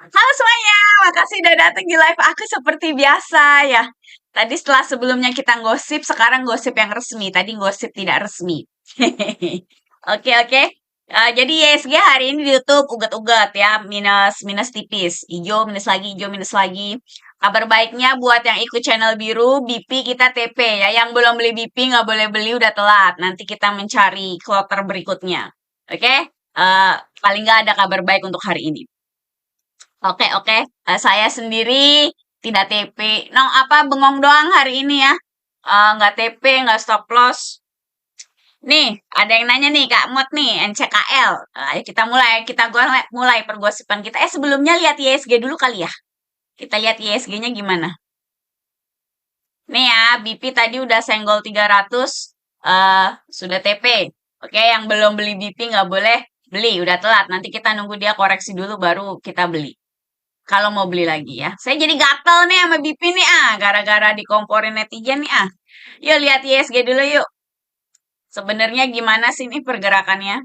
Halo semuanya, makasih udah datang di live aku seperti biasa ya. Tadi setelah sebelumnya kita gosip, sekarang gosip yang resmi. Tadi gosip tidak resmi. Oke, oke. Jadi ISG hari ini ditutup ugat-ugat ya, minus minus tipis. Hijau minus lagi. Kabar baiknya buat yang ikut channel biru, BP kita TP ya. Yang belum beli BP nggak boleh beli, udah telat. Nanti kita mencari kloter berikutnya. Oke? Paling nggak ada kabar baik untuk hari ini. Oke, oke. Saya sendiri tidak TP. No, apa bengong doang hari ini ya. Nggak TP, nggak stop loss. Nih, ada yang nanya nih Kak Mot nih, NCKL. Ayo kita mulai, mulai pergosipan kita. Sebelumnya lihat ISG dulu kali ya. Kita lihat ISG-nya gimana. Nih ya, BP tadi udah senggol 300, sudah TP. Oke, yang belum beli BP nggak boleh beli, udah telat. Nanti kita nunggu dia koreksi dulu baru kita beli. Kalau mau beli lagi ya. Saya jadi gatel nih sama BP nih gara-gara dikomporin netizen nih Yuk lihat ISG dulu yuk. Sebenarnya gimana sih nih pergerakannya?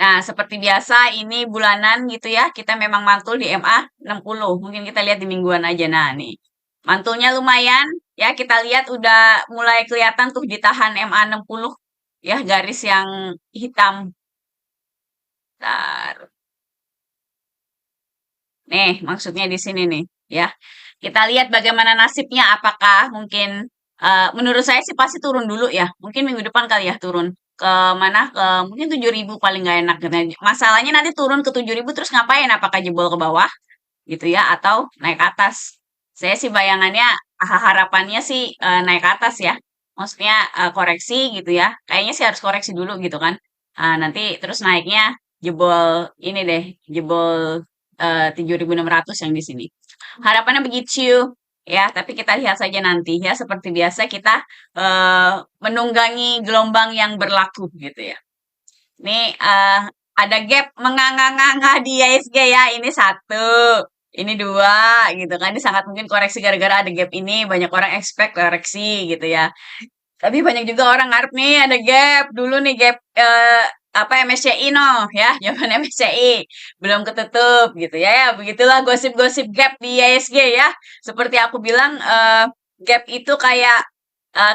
Nah, seperti biasa ini bulanan gitu ya. Kita memang mantul di MA 60. Mungkin kita lihat di mingguan aja. Nah, nih. Mantulnya lumayan ya. Kita lihat udah mulai kelihatan tuh ditahan MA 60 ya, garis yang hitam. Bentar. Nih, maksudnya di sini nih, ya. Kita lihat bagaimana nasibnya, apakah mungkin, menurut saya sih pasti turun dulu ya. Mungkin minggu depan kali ya turun. Ke mana? Ke mungkin 7.000 paling nggak enak. Gitu. Masalahnya nanti turun ke 7.000 terus ngapain? Apakah jebol ke bawah? Gitu ya, atau naik ke atas? Saya sih bayangannya, harapannya sih naik ke atas ya. Maksudnya koreksi gitu ya. Kayaknya sih harus koreksi dulu gitu kan. Nanti terus naiknya jebol ini deh, jebol 7.600 yang di sini. Harapannya begitu ya, tapi kita lihat saja nanti ya. Seperti biasa kita menunggangi gelombang yang berlaku gitu ya. Ini ada gap menganga-nganga di ISG ya. Ini satu, ini dua gitu kan. Ini sangat mungkin koreksi gara-gara ada gap ini. Banyak orang expect koreksi gitu ya. Tapi banyak juga orang ngarep nih ada gap dulu nih gap apa MSCI no ya zaman MSCI belum ketutup gitu ya ya begitulah gosip-gosip gap di ISG ya seperti aku bilang gap itu kayak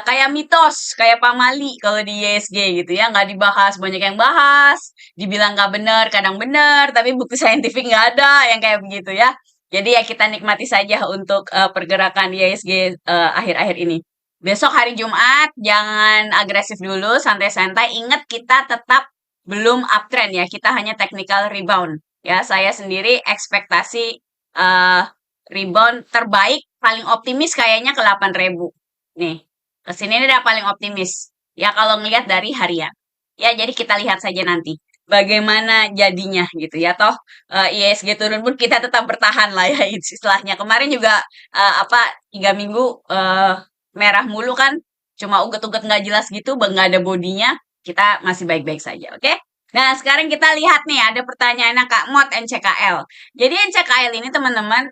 kayak mitos kayak pamali kalau di ISG gitu ya nggak dibahas banyak yang bahas dibilang nggak benar kadang benar tapi bukti saintifik nggak ada yang kayak begitu ya jadi ya kita nikmati saja untuk pergerakan di ISG akhir-akhir ini. Besok hari Jumat, jangan agresif dulu, santai-santai. Ingat kita tetap belum uptrend ya, kita hanya technical rebound. Ya, saya sendiri ekspektasi eh, rebound terbaik, paling optimis kayaknya ke 8.000. Nih, ke sini ini udah paling optimis. Ya, kalau ngelihat dari harian. Ya, jadi kita lihat saja nanti bagaimana jadinya gitu ya. Toh ISG turun pun kita tetap bertahan lah ya istilahnya. Kemarin juga apa 3 minggu merah mulu kan, cuma uget-uget nggak jelas gitu, nggak ada bodinya, kita masih baik-baik saja, oke? Nah, sekarang kita lihat nih, ada pertanyaannya Kak Mot NCKL. Jadi NCKL ini teman-teman,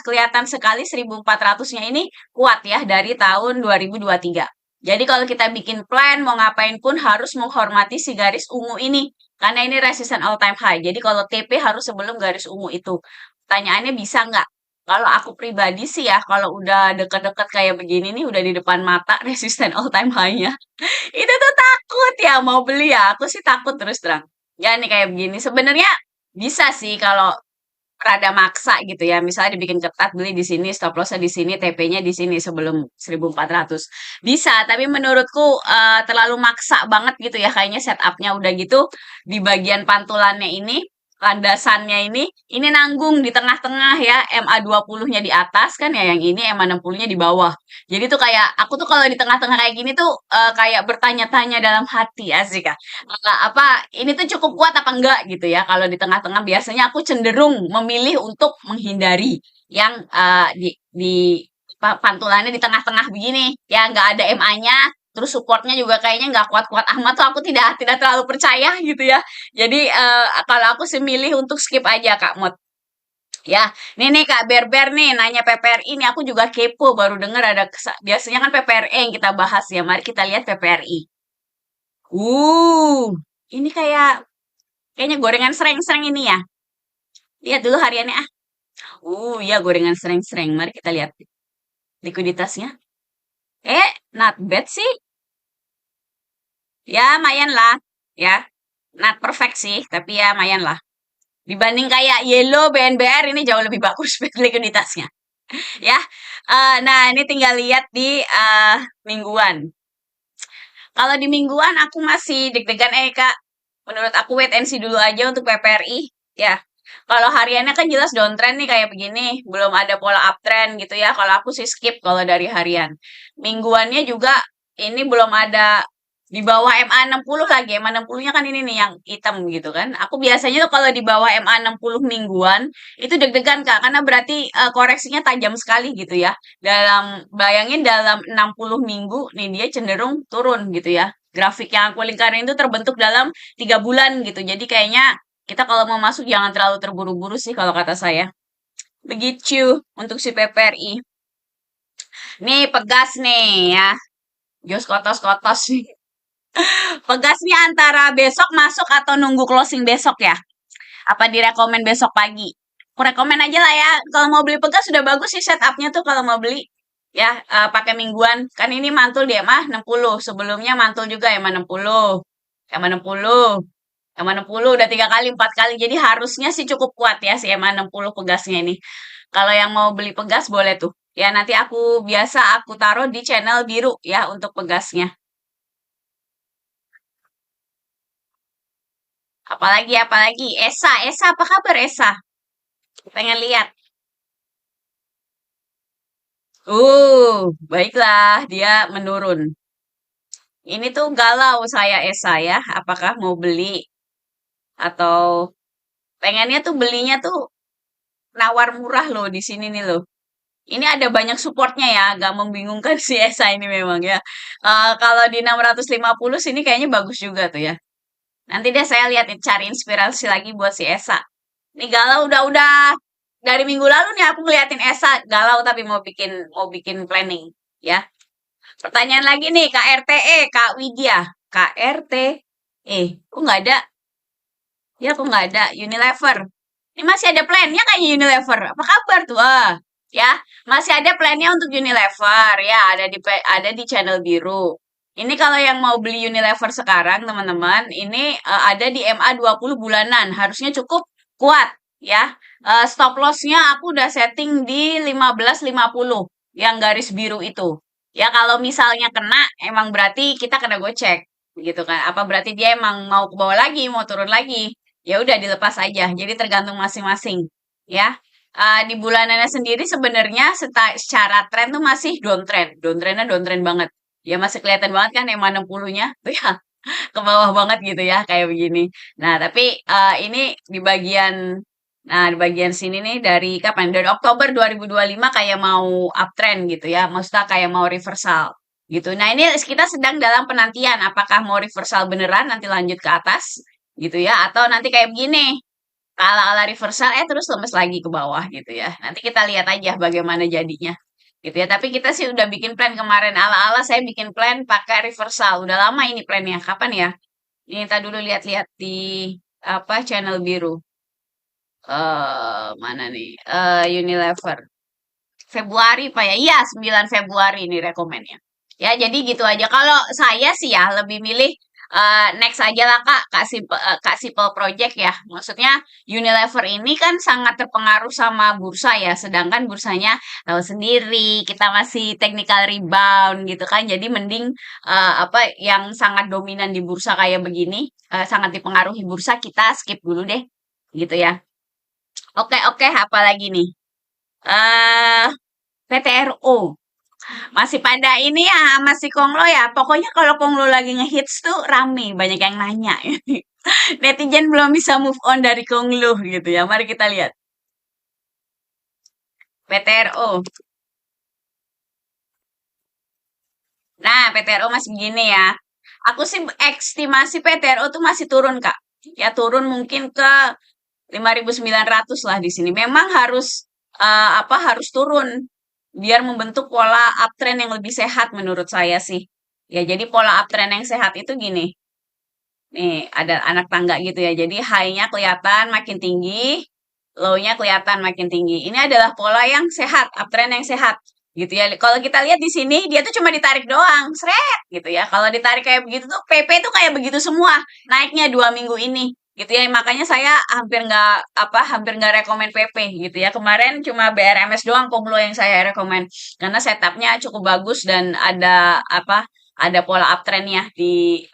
kelihatan sekali 1.400-nya ini kuat ya dari tahun 2023. Jadi kalau kita bikin plan, mau ngapain pun harus menghormati si garis ungu ini. Karena ini resistance all time high. Jadi kalau TP harus sebelum garis ungu itu. Pertanyaannya bisa nggak? Kalau aku pribadi sih ya, kalau udah deket-deket kayak begini nih, udah di depan mata resisten all time high-nya. Itu tuh takut ya mau beli ya. Aku sih takut terus terang. Ya nih kayak begini. Sebenarnya bisa sih kalau rada maksa gitu ya. Misalnya dibikin ketat beli di sini, stop loss-nya di sini, TP-nya di sini sebelum 1.400. Bisa, tapi menurutku terlalu maksa banget gitu ya. Kayaknya setup-nya udah gitu di bagian pantulannya ini landasannya ini nanggung di tengah-tengah ya MA 20-nya di atas kan ya yang ini MA 60-nya di bawah. Jadi tuh kayak aku tuh kalau di tengah-tengah kayak gini tuh kayak bertanya-tanya dalam hati asik Kak. Apa ini tuh cukup kuat apa enggak gitu ya. Kalau di tengah-tengah biasanya aku cenderung memilih untuk menghindari yang di pantulannya di tengah-tengah begini ya nggak ada MA-nya terus supportnya juga kayaknya nggak kuat-kuat amat tuh aku tidak tidak terlalu percaya gitu ya jadi kalau aku sih milih untuk skip aja Kak Mut. Ya, nih Kak Berber nih nanya PPRI ini aku juga kepo baru dengar ada biasanya kan PPRI yang kita bahas ya. Mari kita lihat PPRI. Uh, ini kayaknya gorengan sereng-sereng ini ya. Lihat dulu hariannya ah. Ya gorengan sereng-sereng. Mari kita lihat likuiditasnya. Not bad sih. Ya, lumayan lah. Ya, not perfect sih, tapi ya lumayan lah. Dibanding kayak Yellow, BNBR ini jauh lebih bagus likuiditasnya. Ya, nah ini tinggal lihat di mingguan. Kalau di mingguan aku masih deg-degan Kak. Menurut aku wait and see dulu aja untuk PPRI. Ya, kalau hariannya kan jelas downtrend nih kayak begini. Belum ada pola uptrend gitu ya. Kalau aku sih skip kalau dari harian. Mingguannya juga ini belum ada di bawah MA60 lagi. MA60-nya kan ini nih yang hitam gitu kan. Aku biasanya tuh kalau di bawah MA60 mingguan itu deg-degan Kak. Karena berarti koreksinya tajam sekali gitu ya. Bayangin dalam 60 minggu nih dia cenderung turun gitu ya. Grafik yang aku lingkarin itu terbentuk dalam 3 bulan gitu. Jadi kayaknya kita kalau mau masuk jangan terlalu terburu-buru sih kalau kata saya. Begitu untuk si PPRI. Nih pegas nih ya. Jos kotos-kotos nih. Pegasnya antara besok masuk atau nunggu closing besok ya. Apa direkomen besok pagi? Aku rekomen aja lah ya. Kalau mau beli pegas sudah bagus sih setupnya tuh kalau mau beli. Ya, pakai mingguan. Kan ini mantul di EMA 60. Sebelumnya mantul juga EMA 60. EMA 60. EMA 60 udah 3 kali, 4 kali. Jadi harusnya sih cukup kuat ya si EMA 60 pegasnya ini. Kalau yang mau beli pegas boleh tuh. Ya nanti aku taruh di channel biru ya untuk pegasnya. Apalagi. Esa, apa kabar Esa? Pengen lihat. Baiklah, dia menurun. Ini tuh galau saya Esa ya. Apakah mau beli atau pengennya tuh belinya tuh nawar murah loh di sini nih loh. Ini ada banyak supportnya ya, agak membingungkan si Esa ini memang ya. Kalau di 650 sini kayaknya bagus juga tuh ya. Nanti deh saya lihat cari inspirasi lagi buat si Esa. Ini galau udah dari minggu lalu nih aku ngeliatin Esa galau tapi mau bikin planning ya. Pertanyaan lagi nih Kak Widya. kok nggak ada? Ya kok nggak ada Unilever. Ini masih ada plannya kayaknya Unilever. Apa kabar tuh? Ya, masih ada plannya untuk Unilever ya, ada di channel biru. Ini kalau yang mau beli Unilever sekarang, teman-teman, ini ada di MA 20 bulanan, harusnya cukup kuat ya. Stop loss-nya aku udah setting di 15.50 yang garis biru itu. Ya, kalau misalnya kena, emang berarti kita kena gocek, gitu kan. Apa berarti dia emang mau ke bawah lagi, mau turun lagi? Ya udah dilepas aja. Jadi tergantung masing-masing, ya. Di bulanannya sendiri sebenarnya secara tren tuh masih downtrend. Downtrend banget. Ya masih kelihatan banget kan EMA 60-nya tuh ya ke bawah banget gitu ya kayak begini. Nah, tapi ini di bagian sini nih dari kapan? Dari Oktober 2025 kayak mau uptrend gitu ya. Maksudnya kayak mau reversal gitu. Nah, ini kita sedang dalam penantian apakah mau reversal beneran nanti lanjut ke atas gitu ya atau nanti kayak begini ala-ala reversal terus lemes lagi ke bawah gitu ya. Nanti kita lihat aja bagaimana jadinya. Gitu ya. Tapi kita sih udah bikin plan kemarin ala-ala saya bikin plan pakai reversal. Udah lama ini plannya. Kapan ya? Ini kita dulu lihat-lihat di apa channel biru. Mana nih? Unilever. Februari Pak ya? Iya, 9 Februari ini rekomennya. Ya, jadi gitu aja. Kalau saya sih ya lebih milih next aja lah Kak Simple Project ya. Maksudnya Unilever ini kan sangat terpengaruh sama bursa ya, sedangkan bursanya tahu sendiri kita masih technical rebound gitu kan. Jadi mending apa yang sangat dominan di bursa kayak begini, sangat dipengaruhi bursa kita skip dulu deh gitu ya. Oke, apalagi nih? eh PTRO. Masih pada ini ya masih Konglo ya. Pokoknya kalau Konglo lagi ngehits tuh rame, banyak yang nanya. Netizen belum bisa move on dari Konglo gitu ya. Mari kita lihat. PTRO. Nah, PTRO masih begini ya. Aku sih estimasi PTRO tuh masih turun, Kak. Ya turun mungkin ke 5.900 lah di sini. Memang harus harus turun biar membentuk pola uptrend yang lebih sehat menurut saya sih. Ya, jadi pola uptrend yang sehat itu gini. Nih, ada anak tangga gitu ya. Jadi high-nya kelihatan makin tinggi, low-nya kelihatan makin tinggi. Ini adalah pola yang sehat, uptrend yang sehat gitu ya. Kalau kita lihat di sini dia tuh cuma ditarik doang, seret gitu ya. Kalau ditarik kayak begitu tuh PP tuh kayak begitu semua naiknya 2 minggu ini gitu ya. Makanya saya hampir nggak rekomen PP gitu ya. Kemarin cuma BRMS doang Konglo yang saya rekomen karena setupnya cukup bagus dan ada pola uptrendnya di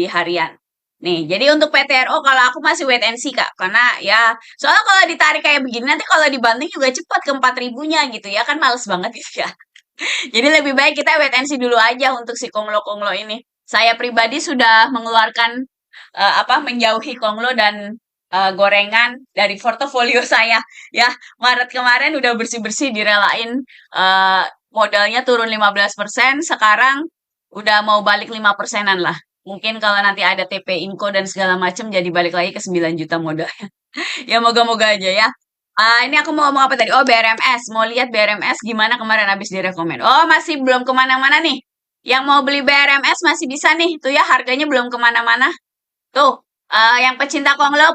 harian. Nih, jadi untuk PTRO kalau aku masih wait and see Kak, karena ya soalnya kalau ditarik kayak begini nanti kalau dibanting juga cepat ke 4.000-nya gitu ya, kan males banget gitu ya. Jadi lebih baik kita wait and see dulu aja untuk si Konglo-Konglo ini. Saya pribadi sudah mengeluarkan menjauhi Konglo dan gorengan dari portofolio saya ya. Maret kemarin udah bersih-bersih direlain modalnya turun 15%, sekarang udah mau balik 5%-an lah. Mungkin kalau nanti ada TP Inco dan segala macam jadi balik lagi ke 9 juta modalnya. Ya moga-moga aja ya. Ini aku mau ngomong apa tadi? Oh, BRMS. Mau lihat BRMS gimana kemarin habis direkomend. Oh, masih belum kemana-mana nih. Yang mau beli BRMS masih bisa nih. Tuh ya, harganya belum kemana-mana. Tuh, yang pecinta konglo,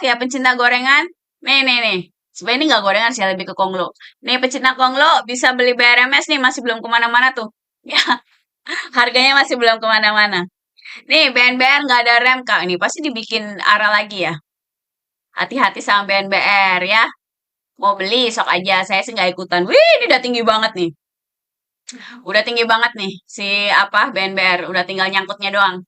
ya pecinta gorengan. Nih. Sebenarnya ini nggak gorengan sih, lebih ke konglo. Nih, pecinta konglo bisa beli BRMS nih, masih belum kemana-mana tuh. Ya, harganya masih belum kemana-mana. Nih, BNBR nggak ada rem, Kak. Ini pasti dibikin arah lagi ya. Hati-hati sama BNBR ya. Mau beli, sok aja. Saya sih nggak ikutan. Wih, ini udah tinggi banget nih. Udah tinggi banget nih BNBR. Udah tinggal nyangkutnya doang.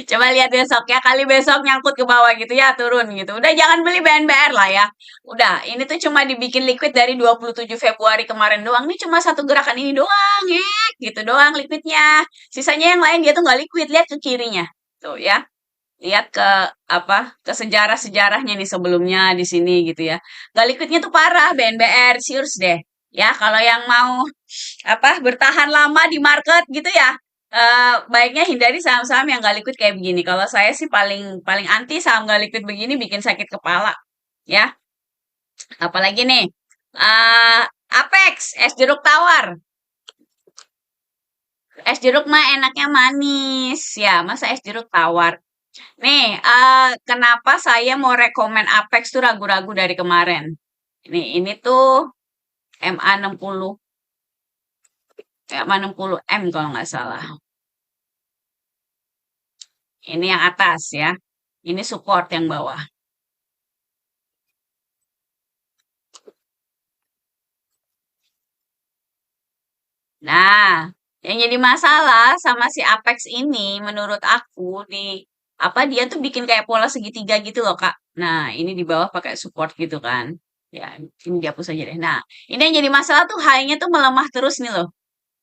Coba lihat besok ya, kali besok nyangkut ke bawah gitu ya, turun gitu. Udah jangan beli BNBR lah ya. Udah, ini tuh cuma dibikin liquid dari 27 Februari kemarin doang. Ini cuma satu gerakan ini doang, gitu doang liquidnya. Sisanya yang lain dia tuh nggak liquid, lihat ke kirinya. Tuh ya. Lihat ke sejarah-sejarahnya nih sebelumnya di sini gitu ya. Nggak liquidnya tuh parah, BNBR, serius deh. Ya, kalau yang mau bertahan lama di market gitu ya, baiknya hindari saham-saham yang nggak liquid kayak begini. Kalau saya sih paling paling anti saham nggak liquid begini bikin sakit kepala. Ya, apalagi nih, Apex, es jeruk tawar. Es jeruk mah enaknya manis, ya. Masa es jeruk tawar? Nih, kenapa saya mau rekomen Apex tuh ragu-ragu dari kemarin. Nih, ini tuh MA60, MA60M kalau nggak salah. Ini yang atas ya. Ini support yang bawah. Nah, yang jadi masalah sama si Apex ini menurut aku dia tuh bikin kayak pola segitiga gitu loh, Kak. Nah, ini di bawah pakai support gitu kan. Ya, ini dihapus aja deh. Nah, ini yang jadi masalah tuh high-nya tuh melemah terus nih loh.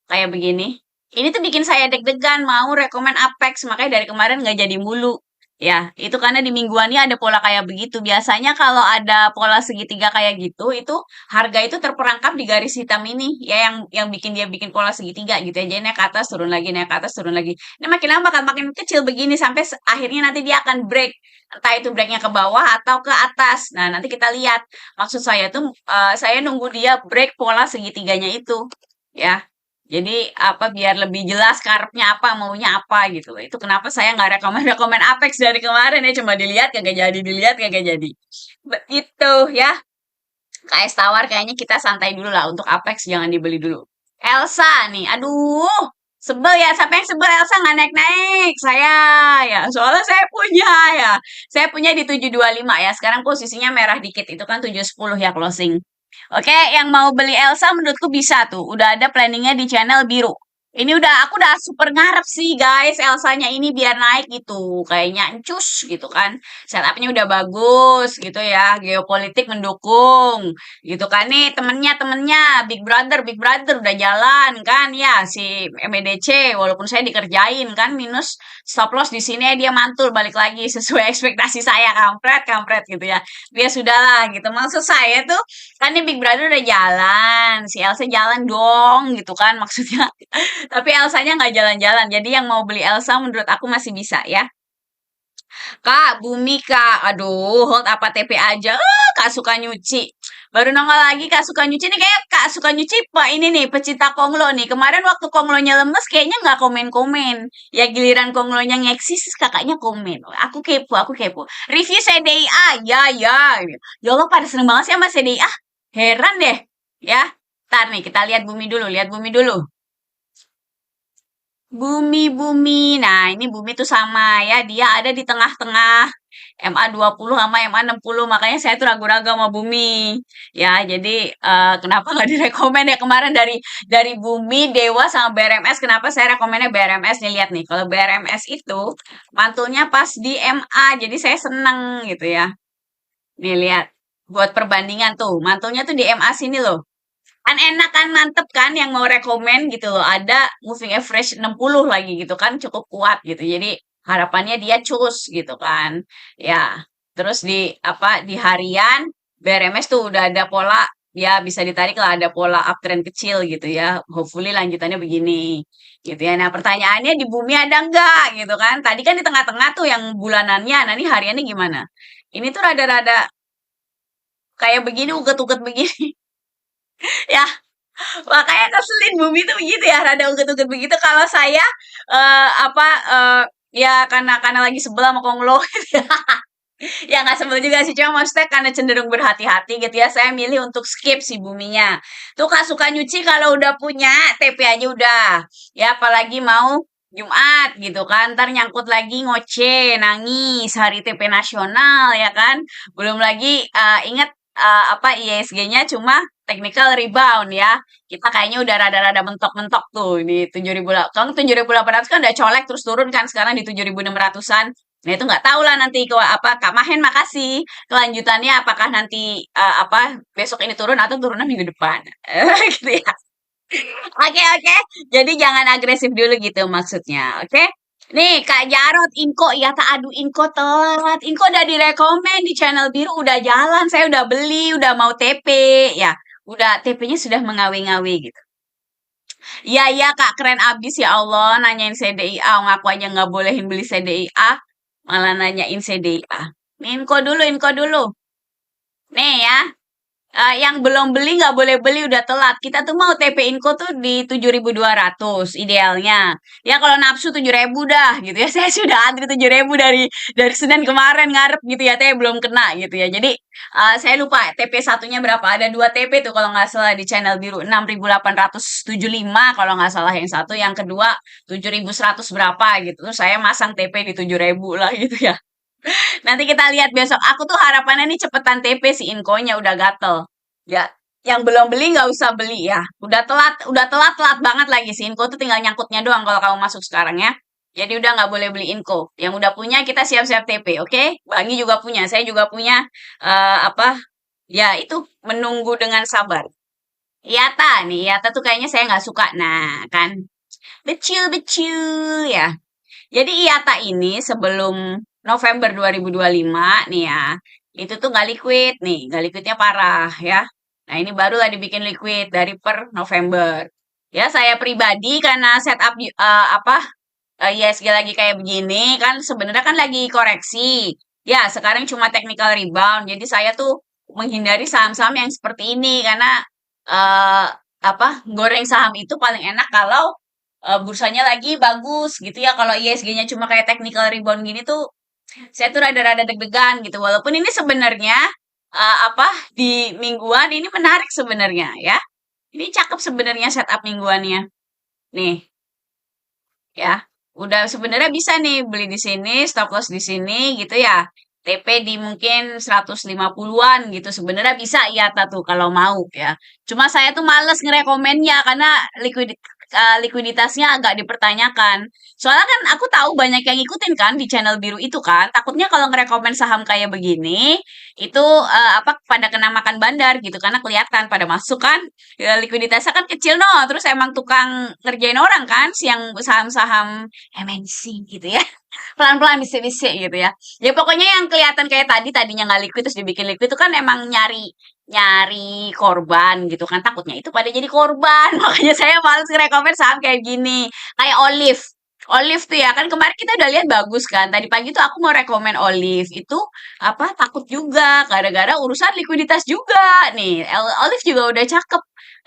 Kayak begini. Ini tuh bikin saya deg-degan mau rekomen Apex, makanya dari kemarin nggak jadi mulu. Ya, itu karena di mingguannya ada pola kayak begitu. Biasanya kalau ada pola segitiga kayak gitu, itu harga itu terperangkap di garis hitam ini, ya yang bikin dia bikin pola segitiga gitu ya. Jadi naik ke atas, turun lagi, naik ke atas, turun lagi. Ini makin lama bakal makin kecil begini sampai akhirnya nanti dia akan break. Entah itu breaknya ke bawah atau ke atas. Nah, nanti kita lihat. Maksud saya tuh, saya nunggu dia break pola segitiganya itu. Ya, jadi biar lebih jelas karepnya apa, maunya apa gitu loh. Itu kenapa saya nggak rekomen Apex dari kemarin ya, cuma dilihat kagak jadi, dilihat kagak jadi. Begitu ya. KS Tawar kayaknya kita santai dulu lah untuk Apex jangan dibeli dulu. Elsa nih, aduh, sebel ya. Siapa yang sebel Elsa nggak naik-naik? Saya ya, soalnya saya punya ya. Saya punya di 725 ya. Sekarang posisinya merah dikit. Itu kan 710 ya closing. Oke, yang mau beli Elsa menurutku bisa tuh. Udah ada planningnya di channel biru. Ini aku udah super ngarep sih guys, Elsanya ini biar naik gitu. Kayaknya encus gitu kan. Setupnya udah bagus gitu ya. Geopolitik mendukung gitu kan. Nih temennya Big Brother udah jalan kan ya si MEDC. Walaupun saya dikerjain kan minus stop loss di sini dia mantul balik lagi sesuai ekspektasi saya kampret gitu ya. Dia sudahlah gitu. Maksud saya tuh kan nih Big Brother udah jalan, si Elsa jalan dong gitu kan maksudnya. Tapi Elsanya nggak jalan-jalan. Jadi yang mau beli Elsa menurut aku masih bisa ya. Kak, Bumi Kak. Aduh, hold apa TP aja. Kak suka nyuci. Baru nongol lagi Kak suka nyuci nih kayak Kak suka nyuci Pak ini nih pecinta Konglo nih. Kemarin waktu Konglonya lemes kayaknya nggak komen-komen. Ya giliran Konglonya ngeksis kakaknya komen. Aku kepo. Review CDIA, ya ya. Ya Allah pada seneng banget sih sama CDIA. Heran deh. Ya, ntar nih kita lihat Bumi dulu. Bumi. Nah, ini Bumi tuh sama ya, dia ada di tengah-tengah MA 20 sama MA 60. Makanya saya tuh ragu-ragu sama Bumi. Ya, jadi kenapa nggak direkomend ya kemarin dari Bumi, Dewa sama BRMS. Kenapa saya rekomennya BRMS nih lihat nih. Kalau BRMS itu mantulnya pas di MA. Jadi saya seneng gitu ya. Nih lihat. Buat perbandingan tuh, mantulnya tuh di MA sini loh. Kan enak kan, mantep kan yang mau rekomen gitu loh. Ada moving average 60 lagi gitu kan, cukup kuat gitu. Jadi harapannya dia cus gitu kan. Ya, terus di harian BRMS tuh udah ada pola ya bisa ditarik lah ada pola uptrend kecil gitu ya. Hopefully lanjutannya begini gitu ya. Nah, pertanyaannya di bumi ada enggak gitu kan? Tadi kan di tengah-tengah tuh yang bulanannya, nah ini hariannya gimana? Ini tuh rada-rada kayak begini, uget-uget begini. Ya, makanya ngeselin bumi tuh begitu ya, rada uget-uget begitu. Kalau saya apa ya karena lagi sebel sama Konglo. Ya nggak sebel juga sih, cuma maksudnya karena cenderung berhati-hati gitu ya. Saya milih untuk skip si buminya. Tuh Kak suka nyuci kalau udah punya TP aja udah. Ya apalagi mau Jumat gitu kan, ntar nyangkut lagi ngoceh, nangis, hari TP nasional ya kan. Belum lagi ingat apa ISG-nya cuma technical rebound ya. Kita kayaknya udah rada-rada mentok-mentok tuh di 7.000. Kalau 7.800 kan udah colek terus turun kan sekarang di 7.600-an. Nah, itu nggak tahu lah nanti ke apa Kak Mahen makasih. Kelanjutannya apakah nanti apa besok ini turun atau turunnya minggu depan. Gitu ya. Oke, oke. Jadi jangan agresif dulu gitu maksudnya. Oke. Nih, Kak Jarot, Inko, ya tak aduh Inko telat. Inko udah direkomen di channel biru, udah jalan. Saya udah beli, udah mau TP. Ya, udah TP-nya sudah mengawi-ngawi gitu. Iya, iya Kak, keren abis ya Allah. Nanyain CDIA, ngaku aja nggak bolehin beli CDIA. Malah nanyain CDIA. Nih, info dulu. Nih ya, yang belum beli nggak boleh beli udah telat. Kita tuh mau TP Inco tuh di 7.200 idealnya. Ya kalau nafsu 7.000 dah gitu ya. Saya sudah antri 7.000 dari Senin kemarin ngarep gitu ya, tapi belum kena gitu ya. Jadi saya lupa TP satunya berapa. Ada dua TP tuh kalau nggak salah di channel biru 6.875 kalau nggak salah yang satu, yang kedua 7.100 berapa gitu. Terus saya masang TP di 7.000 lah gitu ya. Nanti kita lihat besok. Aku tuh harapannya nih cepetan TP si inkonya udah gatel. Ya, yang belum beli nggak usah beli ya. Udah telat banget lagi si info tuh tinggal nyangkutnya doang kalau kamu masuk sekarang ya. Jadi udah nggak boleh beli info. Yang udah punya kita siap-siap TP, oke? Bangi juga punya, saya juga punya apa? Ya itu menunggu dengan sabar. Iyata nih, Iyata tuh kayaknya saya nggak suka. Nah kan, becil ya. Jadi IATA ini sebelum November 2025 nih ya, itu tuh nggak liquid nih, nggak liquidnya parah ya. Nah ini barulah dibikin liquid dari per November. Ya saya pribadi karena setup apa ISG lagi kayak begini kan sebenarnya kan lagi koreksi. Ya sekarang cuma technical rebound. Jadi saya tuh menghindari saham-saham yang seperti ini karena eh apa goreng saham itu paling enak kalau bursanya lagi bagus gitu ya. Kalau ISG-nya cuma kayak technical rebound gini tuh, saya tuh rada-rada deg-degan gitu. Walaupun ini sebenarnya apa di mingguan ini menarik sebenarnya ya. Ini cakep sebenarnya setup mingguannya. Nih, ya. Udah sebenarnya bisa nih beli di sini, stop loss di sini gitu ya. TP di mungkin 150-an gitu. Sebenarnya bisa ya tuh kalau mau ya. Cuma saya tuh males ngerekomennya karena likuiditasnya agak dipertanyakan. Soalnya kan aku tahu banyak yang ngikutin kan di channel biru itu kan. Takutnya kalau ngerekomen saham kayak begini, itu apa pada kena makan bandar gitu karena kelihatan pada masuk kan. Ya, likuiditasnya kan kecil no, terus emang tukang ngerjain orang kan, siang saham-saham MNC gitu ya. Pelan-pelan bisik-bisik gitu ya. Ya pokoknya yang kelihatan kayak tadinya nggak liquid terus dibikin liquid itu kan emang nyari nyari korban gitu kan, takutnya itu pada jadi korban. Makanya saya males ngerekomen saham kayak gini. Kayak Olive. Olive tuh ya kan kemarin kita udah lihat bagus kan. Tadi pagi tuh aku mau rekomen Olive itu apa takut juga gara-gara urusan likuiditas juga nih. Olive juga udah cakep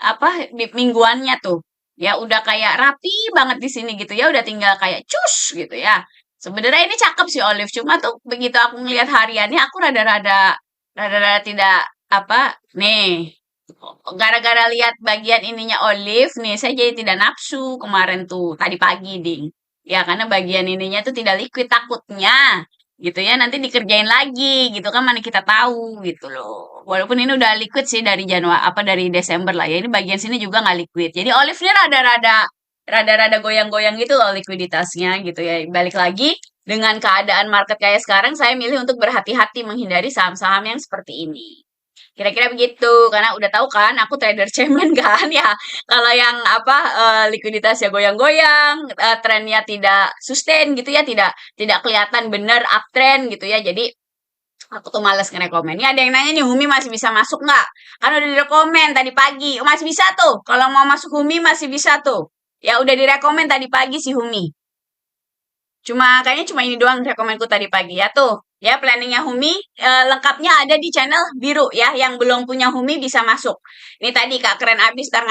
apa di mingguannya tuh. Ya udah kayak rapi banget di sini gitu ya, udah tinggal kayak cus gitu ya. Sebenarnya ini cakep sih Olive, cuma tuh begitu aku ngelihat hariannya aku rada-rada tidak apa nih. Gara-gara lihat bagian ininya Olive nih, saya jadi tidak nafsu kemarin tuh tadi pagi, ding. Ya, karena bagian ininya tuh tidak liquid takutnya gitu ya nanti dikerjain lagi gitu kan mana kita tahu gitu loh. Walaupun ini udah liquid sih dari Januari apa dari Desember lah ya. Ini bagian sini juga nggak liquid. Jadi Olive-nya rada-rada goyang-goyang gitu loh likuiditasnya gitu ya. Balik lagi dengan keadaan market kayak sekarang saya milih untuk berhati-hati menghindari saham-saham yang seperti ini. Kira-kira begitu, karena udah tahu kan aku trader cemen kan ya. Kalau yang apa likuiditas ya goyang-goyang, trennya tidak sustain gitu ya, tidak kelihatan bener uptrend gitu ya. Jadi aku tuh males ngerekomen. Ini ada yang nanya nih, Humi masih bisa masuk nggak? Kan udah direkomen tadi pagi. Oh, masih bisa tuh. Kalau mau masuk Humi masih bisa tuh. Ya udah direkomen tadi pagi si Humi. Kayaknya cuma ini doang rekomenku tadi pagi ya tuh. Ya planningnya Humi lengkapnya ada di channel biru ya. Yang belum punya Humi bisa masuk. Ini tadi Kak keren abis ntar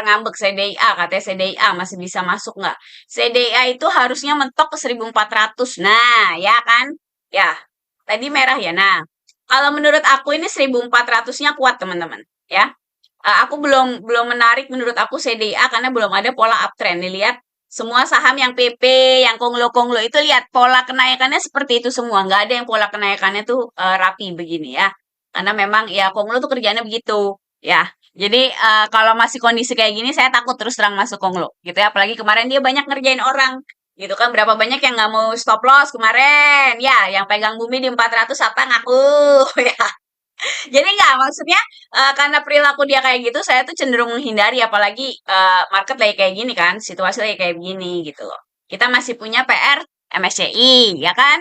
ngambek CDIA katanya CDIA masih bisa masuk nggak? CDIA itu harusnya mentok ke 1400. Nah ya kan? Ya tadi merah ya. Nah kalau menurut aku ini 1400-nya kuat teman-teman ya. Aku belum belum menarik menurut aku CDA karena belum ada pola uptrend. Nih lihat semua saham yang PP, yang konglo-konglo itu lihat pola kenaikannya seperti itu semua. Nggak ada yang pola kenaikannya tuh rapi begini ya. Karena memang ya konglo tuh kerjanya begitu ya. Jadi kalau masih kondisi kayak gini saya takut terus terang masuk konglo gitu ya. Apalagi kemarin dia banyak ngerjain orang gitu kan. Berapa banyak yang nggak mau stop loss kemarin ya. Yang pegang bumi di 400 apa ngaku ya. Jadi nggak, maksudnya karena perilaku dia kayak gitu, saya tuh cenderung menghindari, apalagi market lagi kayak gini kan, situasi lagi kayak gini gitu loh. Kita masih punya PR MSCI, ya kan?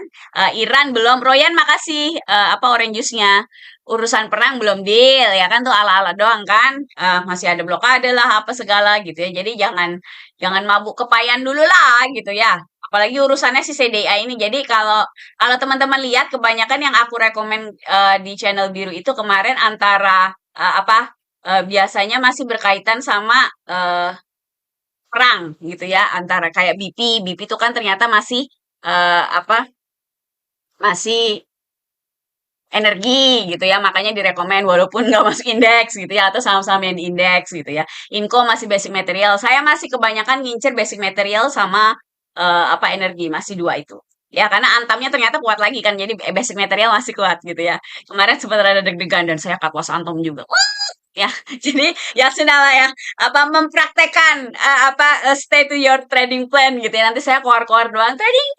Iran belum, Royan makasih, apa orange juice-nya. Urusan perang belum deal, ya kan tuh ala-ala doang kan? Masih ada blokade lah, apa segala gitu ya. Jadi jangan jangan mabuk kepayan dulu lah gitu ya. Apalagi urusannya si CDA ini. Jadi kalau kalau teman-teman lihat kebanyakan yang aku rekomen di channel biru itu kemarin antara apa biasanya masih berkaitan sama perang gitu ya antara kayak BP itu kan ternyata masih apa masih energi gitu ya makanya direkomend walaupun nggak masuk indeks gitu ya atau saham-saham yang di indeks gitu ya. Inco masih basic material. Saya masih kebanyakan ngincer basic material sama apa energi masih dua itu. Ya karena antamnya ternyata kuat lagi kan jadi basic material masih kuat gitu ya. Kemarin sempat ada deg-degan dan saya cut loss antam juga. Ya, jadi ya sudahlah ya, apa mempraktekkan apa stay to your trading plan gitu ya. Nanti saya keluar-keluar doang trading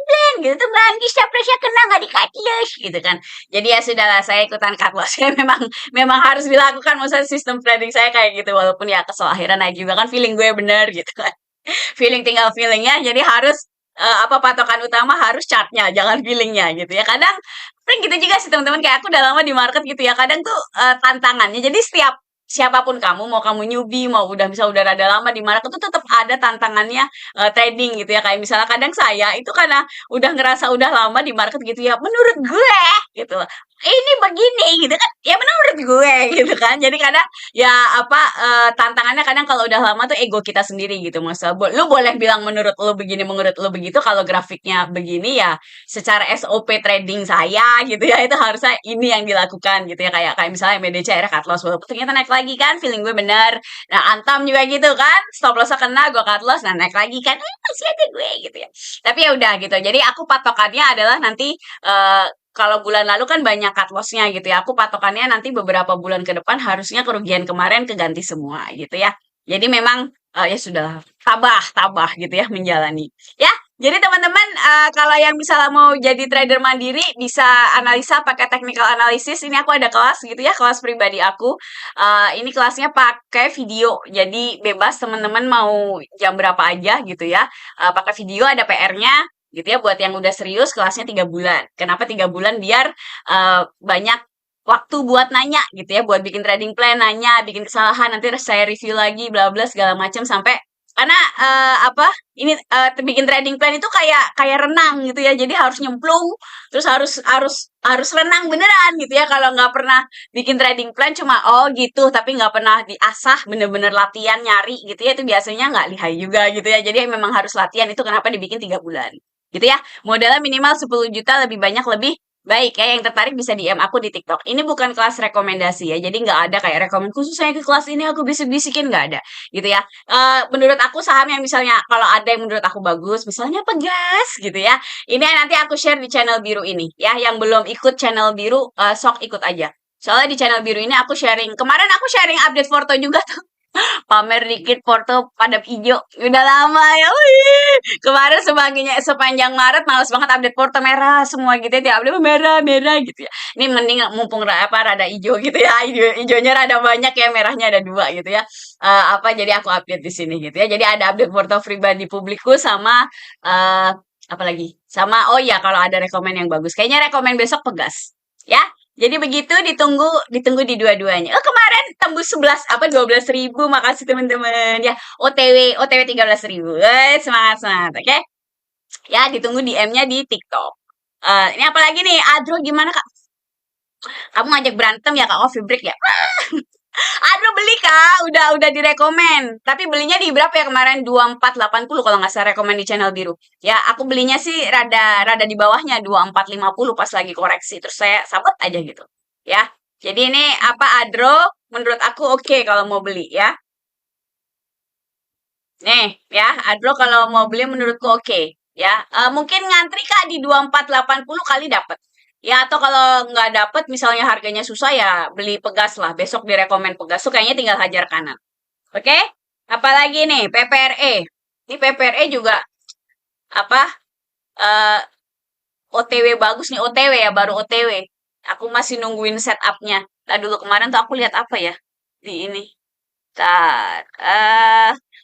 plan gitu tuh nanti siapa kena nggak di cut loss gitu kan. Jadi ya sudahlah saya ikutan cut loss. Saya memang memang harus dilakukan maksudnya sistem trading saya kayak gitu walaupun ya kesel akhiran naik juga kan feeling gue bener gitu kan. Feeling tinggal feelingnya jadi harus apa patokan utama harus chartnya jangan feelingnya gitu ya kadang kan gitu juga sih teman-teman kayak aku udah lama di market gitu ya kadang tuh tantangannya jadi setiap siapapun kamu mau kamu newbie mau udah rada lama di market tuh tetap ada tantangannya trading gitu ya kayak misalnya kadang saya itu karena udah ngerasa udah lama di market gitu ya menurut gue gitu ini begini gitu kan ya menurut gue gitu kan jadi kadang ya apa tantangannya kadang kalau udah lama tuh ego kita sendiri gitu masa lu boleh bilang menurut lu begini menurut lu begitu kalau grafiknya begini ya secara SOP trading saya gitu ya itu harusnya ini yang dilakukan gitu ya kayak kayak misalnya MDCR cut loss walaupun ternyata naik lagi kan feeling gue bener nah Antam juga gitu kan stop loss kena gue cut loss nah naik lagi kan masih ada gue gitu ya tapi ya udah gitu jadi aku patokannya adalah nanti kalau bulan lalu kan banyak cut loss-nya gitu ya. Aku patokannya nanti beberapa bulan ke depan harusnya kerugian kemarin keganti semua gitu ya. Jadi memang ya sudah tabah gitu ya menjalani. Ya, jadi teman-teman kalau yang misalnya mau jadi trader mandiri bisa analisa pakai technical analysis. Ini aku ada kelas gitu ya, kelas pribadi aku. Ini kelasnya pakai video. Jadi bebas teman-teman mau jam berapa aja gitu ya. Pakai video ada PR-nya gitu ya buat yang udah serius kelasnya 3 bulan. Kenapa 3 bulan? Biar banyak waktu buat nanya gitu ya, buat bikin trading plan, nanya, bikin kesalahan, nanti saya review lagi, bla bla segala macam sampai Karena apa? Ini bikin trading plan itu kayak kayak renang gitu ya. Jadi harus nyemplung, terus harus renang beneran gitu ya. Kalau nggak pernah bikin trading plan cuma oh gitu, tapi nggak pernah diasah bener-bener latihan nyari gitu ya. Itu biasanya nggak lihai juga gitu ya. Jadi memang harus latihan itu kenapa dibikin 3 bulan. Gitu ya. Modalnya minimal 10 juta lebih banyak lebih baik ya, yang tertarik bisa DM aku di TikTok. Ini bukan kelas rekomendasi ya, jadi nggak ada kayak rekomend khusus saya ke kelas ini aku bisik-bisikin nggak ada, gitu ya. Menurut aku saham yang misalnya kalau ada yang menurut aku bagus, misalnya Pegas gitu ya. Ini nanti aku share di channel biru ini ya. Yang belum ikut channel biru, sok ikut aja. Soalnya di channel biru ini aku sharing. Kemarin aku sharing update foto juga tuh. Pamer dikit foto pada hijau. Udah lama ya. Wih. Kemarin sepanjang Maret males banget update foto merah semua gitu ya. Dia update merah merah gitu ya. Ini mending mumpung rada hijau gitu ya. Hijaunya rada banyak ya, merahnya ada 2 gitu ya. Apa jadi aku update di sini gitu ya. Jadi ada update foto pribadi publikku sama apa lagi? Sama oh ya kalau ada rekomen yang bagus. Kayaknya rekomen besok Pegas. Ya. Jadi begitu ditunggu ditunggu di dua-duanya. Oh kemarin tembus 11 apa 12.000. Makasih teman-teman ya. OTW 13.000. Semangat semangat. Oke. Ya ditunggu DM-nya di TikTok. Ini apa lagi nih? Adro gimana Kak? Kamu ngajak berantem ya Kak? Coffee break ya? Aduh beli Kak, udah direkomen. Tapi belinya di berapa ya kemarin? 2480 kalau nggak salah rekomen di channel biru. Ya, aku belinya sih rada rada di bawahnya 2450 pas lagi koreksi. Terus saya sabot aja gitu. Ya. Jadi ini apa Adro menurut aku oke kalau mau beli ya. Nih, ya, Adro kalau mau beli menurutku oke, ya. Mungkin ngantri Kak di 2480 kali dapat. Ya, atau kalau nggak dapet, misalnya harganya susah ya beli Pegas lah. Besok direkomen Pegas tuh kayaknya tinggal hajar kanan. Oke? Apalagi nih, PPRE. Ini PPRE juga apa? eh OTW bagus nih, OTW ya, baru OTW. Aku masih nungguin setupnya. Tadi dulu kemarin tuh aku lihat apa ya di ini. Bentar,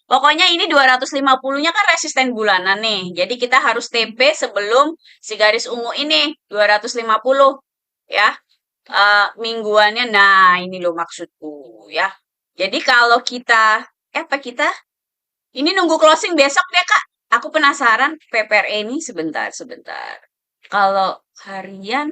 pokoknya ini 250-nya kan resisten bulanan nih. Jadi kita harus TP sebelum si garis ungu ini 250 ya. Mingguannya, nah ini loh maksudku ya. Jadi kalau kita, apa kita? Ini nunggu closing besok deh Kak. Aku penasaran PPRE ini sebentar. Kalau harian,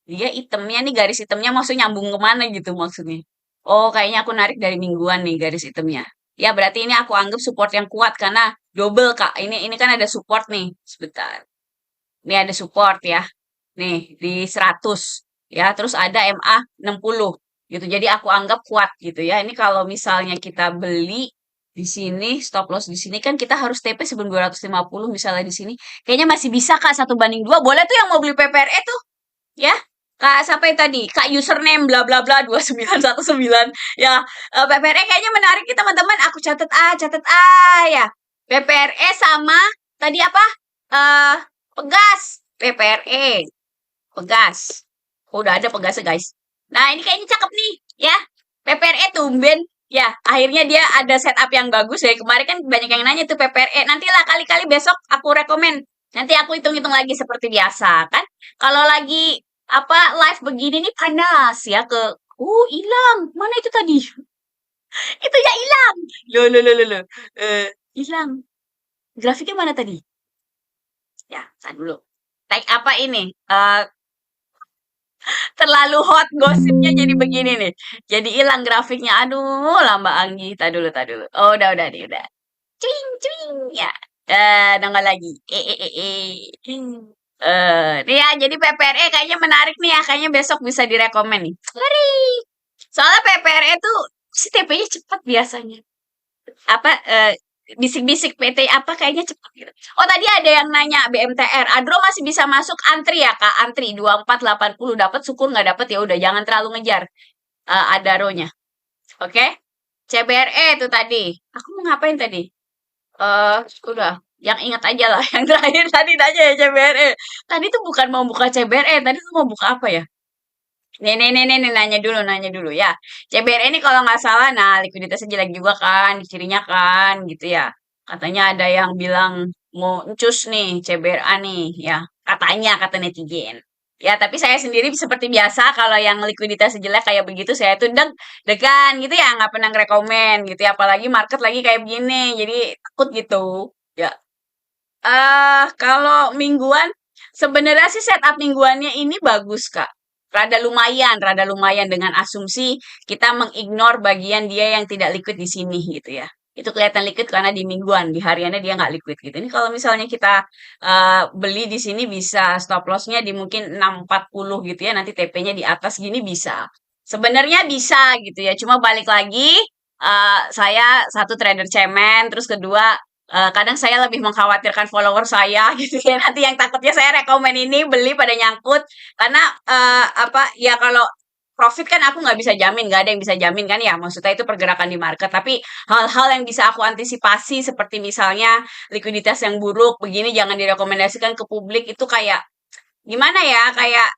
dia itemnya nih garis itemnya maksudnya nyambung kemana gitu maksudnya. Oh, kayaknya aku narik dari mingguan nih garis itemnya. Ya, berarti ini aku anggap support yang kuat karena double, Kak. Ini kan ada support nih. Sebentar. Ini ada support ya. Nih, di 100 ya, terus ada MA 60 gitu. Jadi aku anggap kuat gitu ya. Ini kalau misalnya kita beli di sini stop loss di sini kan kita harus TP sebelum 250 misalnya di sini. Kayaknya masih bisa Kak 1 banding 2. Boleh tuh yang mau beli PPRE tuh ya. Kak siapa yang tadi? Kak username bla bla bla 2919. Ya, PPRE kayaknya menarik nih teman-teman. Aku catat ya. PPRE sama tadi apa? Eh Pegas. PPRE. Pegas. Oh, udah ada Pegasnya, guys. Nah, ini kayaknya cakep nih, ya. PPRE tumben. Ya, akhirnya dia ada setup yang bagus ya. Kemarin kan banyak yang nanya tuh PPRE. Nantilah kali-kali besok aku rekomen. Nanti aku hitung-hitung lagi seperti biasa, kan? Kalau lagi apa live begini nih panas ya ke hilang. Mana itu tadi? Itu ya hilang. Loh. Hilang. Grafiknya mana tadi? Ya, kan dulu. Tag apa ini? Terlalu hot gosipnya jadi begini nih. Jadi hilang grafiknya. Aduh, lamba Anggi. Tak dulu. Oh, udah nih, udah. Cuing. Ya. Nongol lagi. Nih ya, jadi PPRE kayaknya menarik nih ya. Kayaknya besok bisa direkomen nih. Lari. Soalnya PPRE tuh si TP-nya cepat biasanya. Apa bisik-bisik PT apa kayaknya cepat gitu. Oh tadi ada yang nanya BMTR, Adro masih bisa masuk antri ya Kak? Antri 2480 dapat syukur nggak dapat ya udah jangan terlalu ngejar Adaronya. Oke? CBRE itu tadi. Aku mau ngapain tadi? Udah yang ingat aja lah yang terakhir tadi nanya ya CBRE. Tadi tuh bukan mau buka CBRE, tadi tuh mau buka apa ya? Nih, nanya dulu ya. CBR ini kalau nggak salah, nah likuiditasnya jelek juga kan, cirinya kan, gitu ya. Katanya ada yang bilang mau encus nih, CBRA nih, ya. Kata netizen. Ya, tapi saya sendiri seperti biasa kalau yang likuiditas jelek kayak begitu saya tuh degan gitu ya, nggak pernah ngerekomen gitu ya, apalagi market lagi kayak begini, jadi takut gitu. Ya, kalau mingguan, sebenarnya sih setup mingguannya ini bagus, Kak. Rada lumayan dengan asumsi kita mengignore bagian dia yang tidak liquid di sini gitu ya. Itu kelihatan liquid karena di mingguan, di hariannya dia nggak liquid gitu. Ini kalau misalnya kita beli di sini bisa stop loss-nya di mungkin 640 gitu ya, nanti TP-nya di atas gini bisa. Sebenarnya bisa gitu ya, cuma balik lagi saya satu trader cemen, terus kedua kadang saya lebih mengkhawatirkan follower saya gitu ya. Nanti yang takutnya saya rekomen ini beli pada nyangkut karena apa ya kalau profit kan aku nggak bisa jamin, nggak ada yang bisa jamin kan ya. Maksudnya itu pergerakan di market. Tapi hal-hal yang bisa aku antisipasi seperti misalnya likuiditas yang buruk begini jangan direkomendasikan ke publik itu kayak gimana ya kayak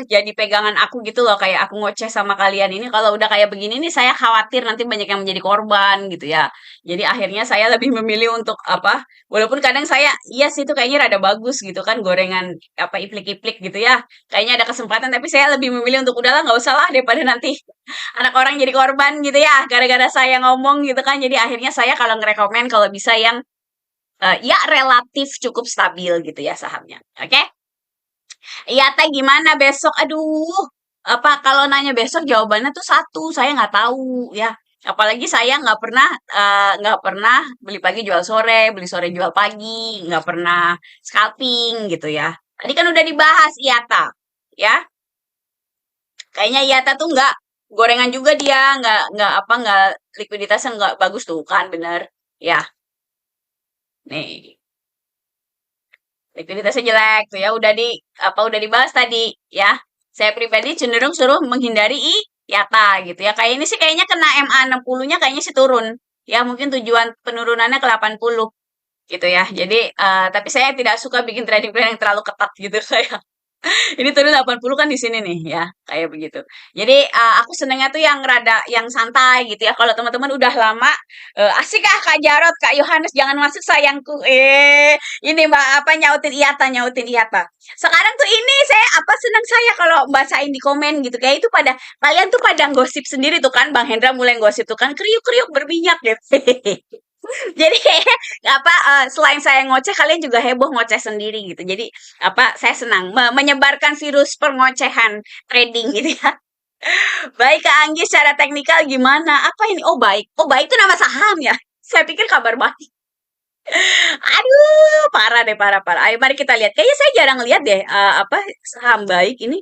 jadi pegangan aku gitu loh kayak aku ngoceh sama kalian ini kalau udah kayak begini nih saya khawatir nanti banyak yang menjadi korban gitu ya jadi akhirnya saya lebih memilih untuk apa walaupun kadang saya iya sih itu kayaknya rada bagus gitu kan gorengan apa iplik-iplik gitu ya kayaknya ada kesempatan tapi saya lebih memilih untuk udahlah nggak usah lah daripada nanti anak orang jadi korban gitu ya gara-gara saya ngomong gitu kan jadi akhirnya saya kalau ngerekomen kalau bisa yang ya relatif cukup stabil gitu ya sahamnya oke. Iya teh gimana besok? Aduh, apa kalau nanya besok jawabannya tuh satu, saya nggak tahu ya. Apalagi saya nggak pernah beli pagi jual sore, beli sore jual pagi, nggak pernah scalping gitu ya. Tadi kan udah dibahas IATA, ya. Kayaknya IATA tuh nggak gorengan juga dia, nggak likuiditasnya nggak bagus tuh kan, bener. Ya, nih likuiditasnya jelek tuh ya udah dibahas tadi ya. Saya pribadi cenderung suruh menghindari IATA gitu ya. Kayak ini sih kayaknya kena MA 60-nya kayaknya sih turun. Ya mungkin tujuan penurunannya ke 80 gitu ya. Jadi tapi saya tidak suka bikin trading plan yang terlalu ketat gitu kayak ini turun 80 kan di sini nih ya, kayak begitu. Jadi aku senengnya tuh yang rada yang santai gitu ya. Kalau teman-teman udah lama, asik ah Kak Jarot, Kak Yohanes jangan masuk sayangku. Ini Mbak apa nyautin iyata, nyautin iyata. Sekarang tuh ini saya apa seneng saya kalau bacain di komen gitu. Kayak itu pada kalian tuh pada gosip sendiri tuh kan Bang Hendra mulai gosip tuh kan kriuk-kriuk berminyak gitu. Jadi apa selain saya ngoceh kalian juga heboh ngoceh sendiri gitu. Jadi apa saya senang menyebarkan virus pengocehan trading gitu ya. Baik Kak Anggi secara teknikal gimana? Apa ini? Oh baik. Oh baik itu nama saham ya. Saya pikir kabar baik. Aduh, parah deh, parah, parah. Ayo mari kita lihat. Kayaknya saya jarang lihat deh apa saham baik ini.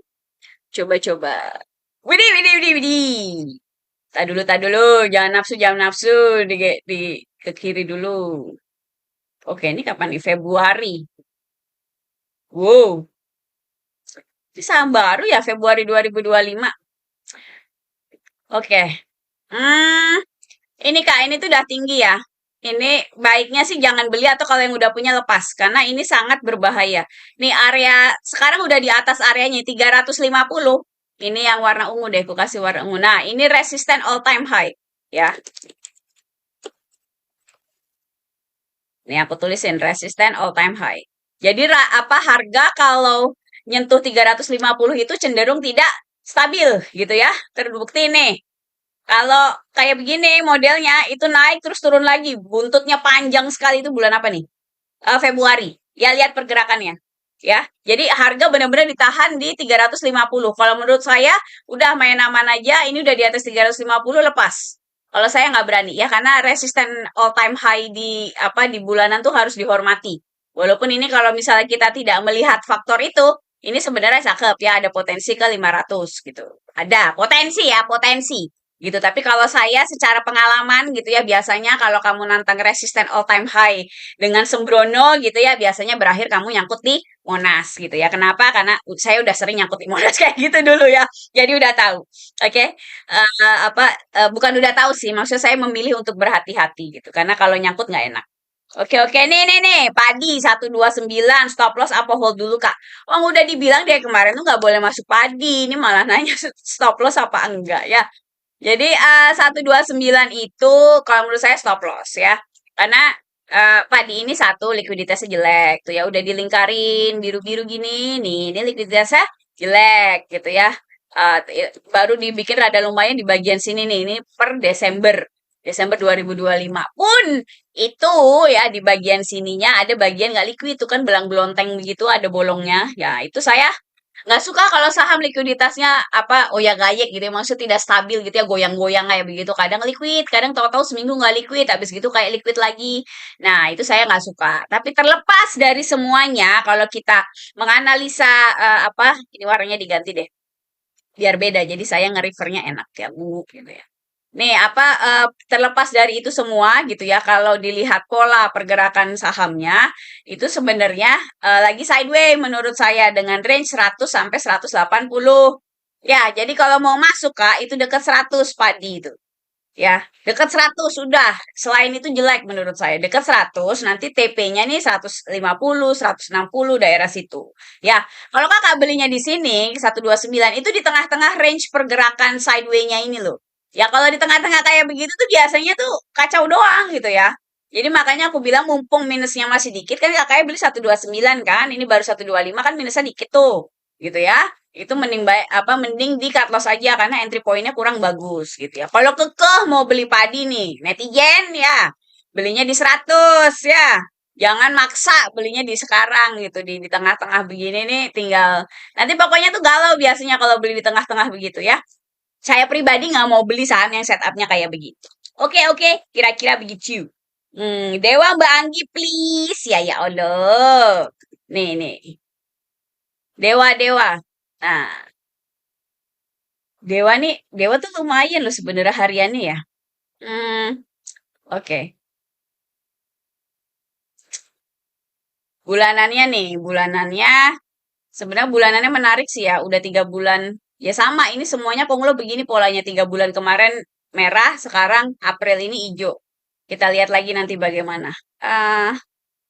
Coba-coba. Widih, widih, widih, widih. Tak dulu. Jangan nafsu, jangan nafsu. Di ke kiri dulu. Oke, ini kapan nih? Februari. Wow, ini saham baru ya Februari 2025. Oke. Hmm, ini Kak, ini tuh udah tinggi ya. Ini baiknya sih jangan beli atau kalau yang udah punya lepas karena ini sangat berbahaya. Nih area sekarang udah di atas areanya 350. Ini yang warna ungu deh, aku kasih warna ungu. Nah, ini resisten all time high ya. Nih aku tulisin resisten all time high. Jadi apa harga kalau nyentuh 350 itu cenderung tidak stabil gitu ya. Terbukti nih. Kalau kayak begini modelnya itu naik terus turun lagi. Buntutnya panjang sekali itu bulan apa nih? Februari. Ya lihat pergerakannya. Ya. Jadi harga benar-benar ditahan di 350. Kalau menurut saya udah main aman aja ini udah di atas 350 lepas. Kalau saya nggak berani ya karena resisten all time high di apa di bulanan tuh harus dihormati. Walaupun ini kalau misalnya kita tidak melihat faktor itu, ini sebenarnya cakep ya ada potensi ke 500 gitu. Ada potensi ya, potensi gitu. Tapi kalau saya secara pengalaman gitu ya biasanya kalau kamu nantang resisten all time high dengan sembrono gitu ya biasanya berakhir kamu nyangkut di Monas gitu ya. Kenapa? Karena saya udah sering nyangkut di Monas kayak gitu dulu ya. Jadi udah tahu. Oke. Apa bukan udah tahu sih, maksud saya memilih untuk berhati-hati gitu. Karena kalau nyangkut nggak enak. Oke oke nih padi 129 stop loss apa hold dulu Kak? Oh udah dibilang deh kemarin tuh nggak boleh masuk padi. Ini malah nanya stop loss apa enggak ya. Jadi 129 itu kalau menurut saya stop loss ya. Karena padi ini satu likuiditasnya jelek tuh ya udah dilingkarin biru-biru gini nih ini likuiditasnya jelek gitu ya. Baru dibikin rada lumayan di bagian sini nih. Ini per Desember 2025 pun itu ya di bagian sininya ada bagian nggak liquid itu kan belang belonteng begitu ada bolongnya. Ya itu saya nggak suka kalau saham likuiditasnya apa oya gayek gitu ya. Maksudnya tidak stabil gitu ya goyang-goyang kayak begitu. Kadang liquid, kadang tahu-tahu seminggu nggak liquid, habis gitu kayak liquid lagi. Nah itu saya nggak suka. Tapi terlepas dari semuanya, kalau kita menganalisa apa ini warnanya diganti deh biar beda. Jadi saya nge-refernya enak ya, Bu, gitu ya. Nih, apa terlepas dari itu semua gitu ya, kalau dilihat pola pergerakan sahamnya itu sebenarnya lagi sideways menurut saya dengan range 100 sampai 180. Ya, jadi kalau mau masuk Kak itu dekat 100 padi itu. Ya, dekat 100 sudah. Selain itu jelek menurut saya. Dekat 100 nanti TP-nya nih 150, 160 daerah situ. Ya, kalau Kakak belinya di sini 129 itu di tengah-tengah range pergerakan sideways-nya ini loh. Ya, kalau di tengah-tengah kayak begitu tuh biasanya tuh kacau doang gitu ya. Jadi makanya aku bilang mumpung minusnya masih dikit kan kakaknya beli 129 kan, ini baru 125 kan minusnya dikit tuh. Gitu ya. Itu mending baik apa mending di cut loss aja karena entry point-nya kurang bagus gitu ya. Kalau kekeh mau beli padi nih, netizen ya, belinya di 100 ya. Jangan maksa belinya di sekarang gitu di tengah-tengah begini nih tinggal nanti pokoknya tuh galau biasanya kalau beli di tengah-tengah begitu ya. Saya pribadi nggak mau beli saham yang setupnya kayak begitu. Oke oke, kira-kira begitu. Dewa Mbak Anggi please ya ya Allah. Nih. Dewa Dewa. Nah, Dewa tuh lumayan loh sebenarnya hariannya ya. Hmm, oke. Bulanannya nih, bulanannya sebenarnya bulanannya menarik sih ya. Udah 3 bulan, ya sama. Ini semuanya Konglo begini polanya 3 bulan kemarin merah, sekarang April ini hijau. Kita lihat lagi nanti bagaimana. eh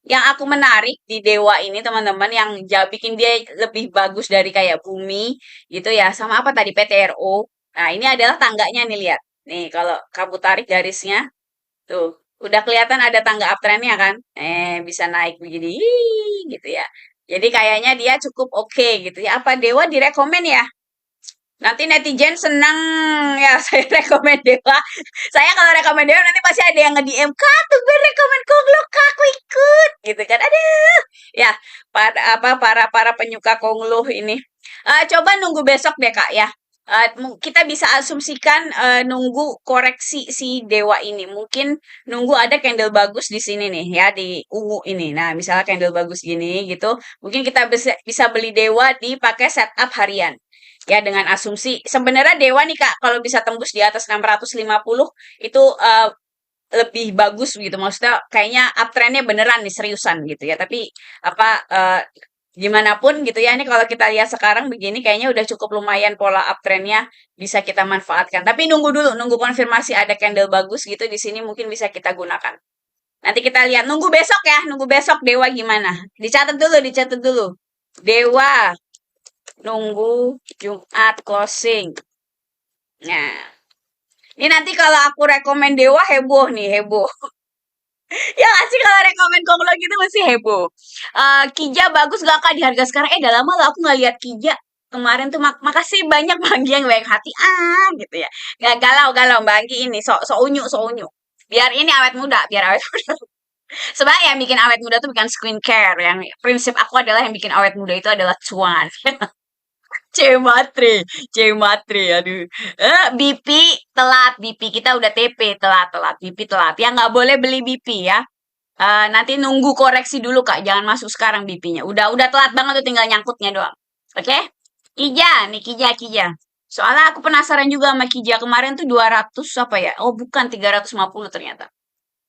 yang aku menarik di Dewa ini teman-teman yang bikin dia lebih bagus dari kayak Bumi gitu ya. Sama apa tadi PTRO. Nah ini adalah tangganya nih lihat. Nih kalau kamu tarik garisnya. Tuh, udah kelihatan ada tangga uptrendnya kan? Bisa naik begini, gitu ya. Jadi kayaknya dia cukup oke gitu ya. Apa Dewa direkomen ya? Nanti netizen senang ya saya rekomen Dewa. Saya kalau rekomen Dewa nanti pasti ada yang nge-DM, Kak, tuh gue rekomen Konglo, Kak, aku ikut. Gitu kan. Aduh. Ya, para penyuka Konglo ini. Coba nunggu besok deh Kak ya. Kita bisa asumsikan nunggu koreksi si Dewa ini. Mungkin nunggu ada candle bagus di sini nih ya di ungu ini. Nah, misalnya candle bagus gini gitu, mungkin kita bisa beli Dewa dipakai setup harian. Ya dengan asumsi sebenarnya Dewa nih Kak kalau bisa tembus di atas 650 itu lebih bagus gitu. Maksudnya kayaknya uptrendnya beneran nih seriusan gitu ya. Tapi apa gimana pun gitu ya, ini kalau kita lihat sekarang begini kayaknya udah cukup lumayan pola uptrendnya bisa kita manfaatkan. Tapi nunggu dulu, nunggu konfirmasi ada candle bagus gitu di sini mungkin bisa kita gunakan. Nanti kita lihat, nunggu besok ya, nunggu besok Dewa gimana. Dicatat dulu, dicatat dulu. Dewa, nunggu Jumat closing. Nah, ini nanti kalau aku rekomen Dewa heboh nih, heboh. Ya nggak sih kalau rekomen Konglo gitu masih heboh. Kija bagus gak Kak di harga sekarang? Udah lama loh aku nggak lihat Kija. Kemarin tuh makasih banyak Mbak Anggi yang baik hati. Gitu ya. Gak galau Mbak Anggi ini. So unyu, so unyu. Biar ini awet muda, biar awet muda. Sebenarnya yang bikin awet muda tuh bukan skincare. Yang prinsip aku adalah yang bikin awet muda itu adalah cuan. Cewek matre, cewek matre, aduh. BP telat, BP kita udah TP telat, BP telat. Ya nggak boleh beli BP ya. Nanti nunggu koreksi dulu Kak, jangan masuk sekarang BP-nya. Udah telat banget tuh tinggal nyangkutnya doang. Oke? Kija, nih Kija. Soalnya aku penasaran juga sama Kija kemarin tuh 200 apa ya? Oh, bukan 350 ternyata.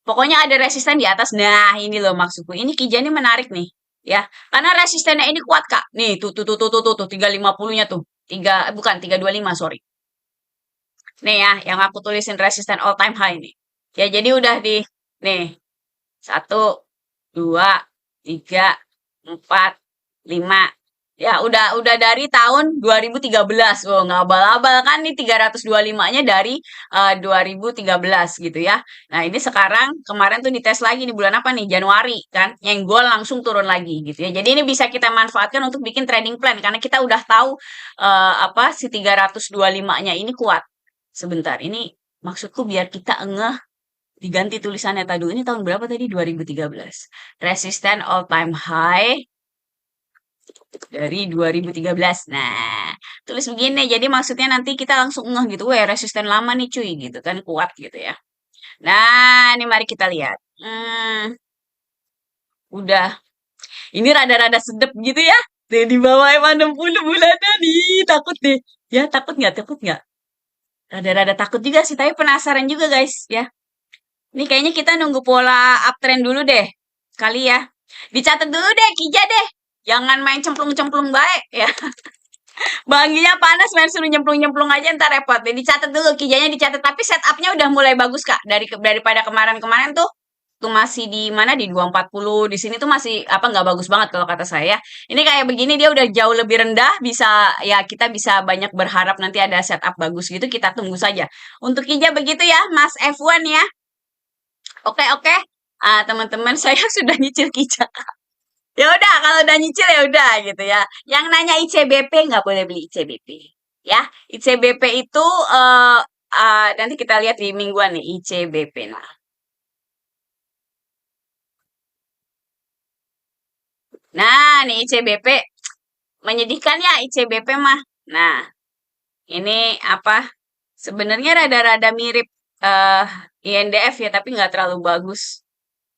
Pokoknya ada resisten di atas. Nah, ini loh maksudku. Ini Kija ini menarik nih, ya. Karena resistennya ini kuat, Kak. Nih, tuh 350-nya tuh. Bukan 325, sorry. Nih ya, yang aku tulisin resisten all time high nih. Ya, jadi udah di nih. 1, 2, 3, 4, 5. Ya, udah dari tahun 2013. Oh, nggak abal-abal kan nih 325-nya dari 2013 gitu ya. Nah, ini sekarang kemarin tuh dites lagi di bulan apa nih? Januari kan. Nyenggol langsung turun lagi gitu ya. Jadi ini bisa kita manfaatkan untuk bikin trading plan karena kita udah tahu apa si 325-nya ini kuat. Sebentar, ini maksudku biar kita ngeh diganti tulisannya tadi. Ini tahun berapa tadi? 2013. Resisten all time high dari 2013. Nah, tulis begini. Jadi maksudnya nanti kita langsung ngeh gitu. Weh, resisten lama nih cuy gitu kan. Kuat gitu ya. Nah, ini mari kita lihat. Udah. Ini rada-rada sedep gitu ya. Tuh, di bawah emang 60 bulanan nih. Takut deh. Ya, takut nggak? Takut nggak? Rada-rada takut juga sih. Tapi penasaran juga guys ya. Ini kayaknya kita nunggu pola uptrend dulu deh. Kali ya. Dicatat dulu deh, Kija deh. Jangan main cemplung-cemplung baik ya. Baginya panas, main suruh nyemplung-nyemplung aja ntar repot deh. Dicatat dulu, kijanya dicatat. Tapi setupnya udah mulai bagus kak. Daripada kemarin-kemarin tuh masih di mana di 240 di sini tuh masih apa nggak bagus banget kalau kata saya. Ini kayak begini dia udah jauh lebih rendah, bisa ya kita bisa banyak berharap nanti ada setup bagus gitu. Kita tunggu saja. Untuk Kija begitu ya, Mas F1 ya. Oke oke. Teman-teman saya sudah nyicil Kija. Ya udah, kalau udah nyicil ya udah gitu ya. Yang nanya ICBP nggak boleh beli ICBP. Ya, ICBP itu nanti kita lihat di mingguan nih ICBP. Nah, nih ICBP menyedihkan ya ICBP mah. Nah, ini apa? Sebenarnya rada-rada mirip eh INDF ya, tapi nggak terlalu bagus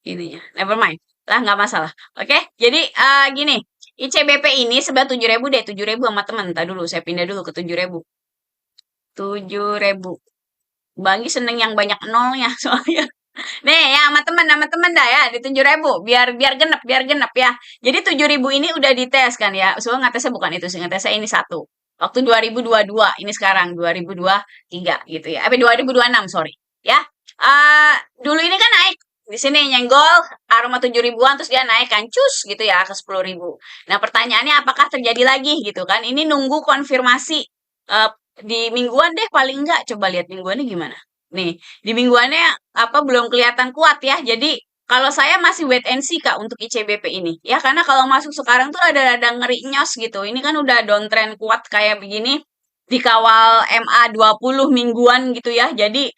ininya. Never mind. Lah nggak masalah. Oke, jadi gini. ICBP ini sebelah 7.000 deh, 7.000 sama teman. Tadi dulu, saya pindah dulu ke 7.000. 7.000. Bagi seneng yang banyak nolnya soalnya. Nih ya sama temen dah ya di 7.000 biar genep ya. Jadi 7.000 ini udah dites kan ya. Soalnya ngetesnya bukan itu sih, ngetesnya ini satu. Waktu 2022, ini sekarang 2023 gitu ya. 2026 sorry. Ya. Dulu ini kan naik di sini nyenggol aroma 7.000-an terus dia naik kan cus gitu ya ke 10.000. Nah, pertanyaannya apakah terjadi lagi gitu kan? Ini nunggu konfirmasi eh, di mingguan deh paling enggak. Coba lihat mingguannya gimana. Nih, di mingguannya apa belum kelihatan kuat ya. Jadi kalau saya masih wait and see Kak untuk ICBP ini. Ya karena kalau masuk sekarang tuh ada ngeri nyos gitu. Ini kan udah downtrend kuat kayak begini dikawal MA 20 mingguan gitu ya. Jadi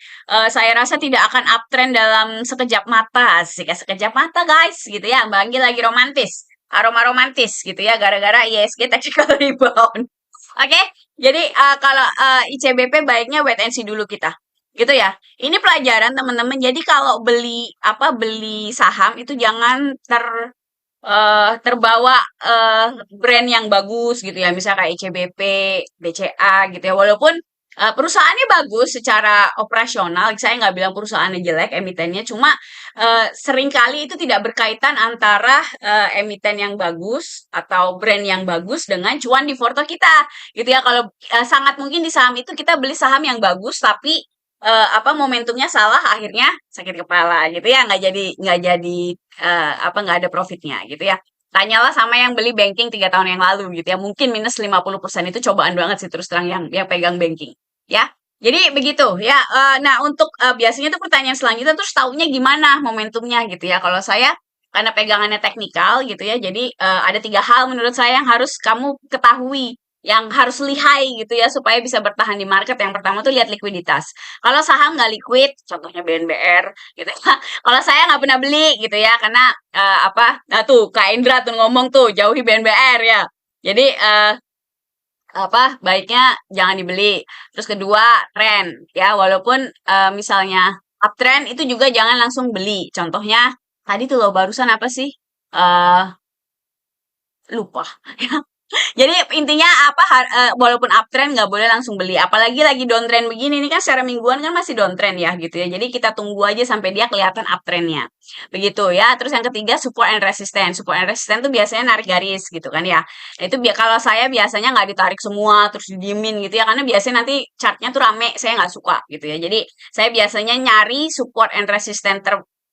saya rasa tidak akan uptrend dalam sekejap mata. Asik, sekejap mata guys gitu ya. Bagi lagi romantis. Aroma romantis gitu ya gara-gara ISG tactical rebound. Oke, jadi kalau ICBP baiknya wait and see dulu kita. Gitu ya. Ini pelajaran teman-teman. Jadi kalau beli saham itu jangan terbawa brand yang bagus gitu ya. Misal kayak ICBP, BCA gitu ya. Walaupun perusahaannya bagus secara operasional, saya nggak bilang perusahaannya jelek, emitennya, cuma seringkali itu tidak berkaitan antara emiten yang bagus atau brand yang bagus dengan cuan di porto kita, gitu ya. Kalau sangat mungkin di saham itu kita beli saham yang bagus, tapi momentumnya salah, akhirnya sakit kepala gitu ya, nggak jadi nggak ada profitnya gitu ya. Tanyalah sama yang beli banking 3 tahun yang lalu gitu ya. Mungkin minus 50% itu cobaan banget sih terus terang yang pegang banking. Ya. Jadi begitu ya. Nah untuk biasanya tuh pertanyaan selanjutnya terus taunya gimana momentumnya gitu ya. Kalau saya karena pegangannya teknikal gitu ya. Jadi ada 3 hal menurut saya yang harus kamu ketahui. Yang harus lihai gitu ya supaya bisa bertahan di market. Yang pertama tuh lihat likuiditas. Kalau saham nggak liquid, contohnya BNBR gitu ya. Kalau saya nggak pernah beli gitu ya karena nah tuh Kak Indra tuh ngomong tuh jauhi BNBR ya. Jadi baiknya jangan dibeli. Terus kedua, tren ya walaupun misalnya uptrend itu juga jangan langsung beli. Contohnya tadi tuh loh barusan apa sih? eh Lupa. Jadi intinya walaupun uptrend nggak boleh langsung beli. Apalagi lagi downtrend begini, ini kan secara mingguan kan masih downtrend ya gitu ya. Jadi kita tunggu aja sampai dia kelihatan uptrendnya. Begitu ya. Terus yang ketiga support and resistance. Support and resistance tuh biasanya narik garis gitu kan ya. Nah, itu kalau saya biasanya nggak ditarik semua terus didiemin gitu ya. Karena biasanya nanti chartnya tuh rame, saya nggak suka gitu ya. Jadi saya biasanya nyari support and resistance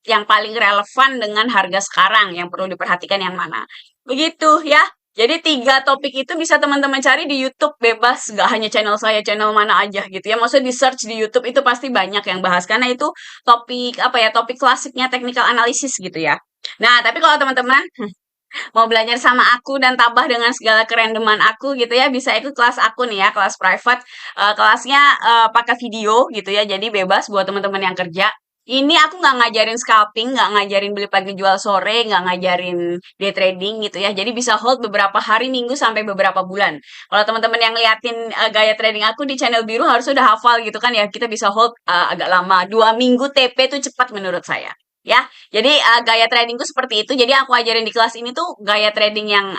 yang paling relevan dengan harga sekarang yang perlu diperhatikan yang mana. Begitu ya. Jadi 3 topik itu bisa teman-teman cari di YouTube bebas, nggak hanya channel saya, channel mana aja gitu ya. Maksudnya di search di YouTube itu pasti banyak yang bahas karena itu topik apa ya, topik klasiknya technical analysis gitu ya. Nah, tapi kalau teman-teman mau belajar sama aku dan tabah dengan segala kerendeman aku gitu ya, bisa ikut kelas aku nih ya, kelas private. Kelasnya pakai video gitu ya, jadi bebas buat teman-teman yang kerja. Ini aku nggak ngajarin scalping, nggak ngajarin beli pagi jual sore, nggak ngajarin day trading gitu ya. Jadi bisa hold beberapa hari, minggu sampai beberapa bulan. Kalau teman-teman yang liatin gaya trading aku di channel biru harus udah hafal gitu kan ya. Kita bisa hold agak lama, 2 minggu TP itu cepat menurut saya. Ya, jadi gaya tradingku seperti itu. Jadi aku ajarin di kelas ini tuh gaya trading yang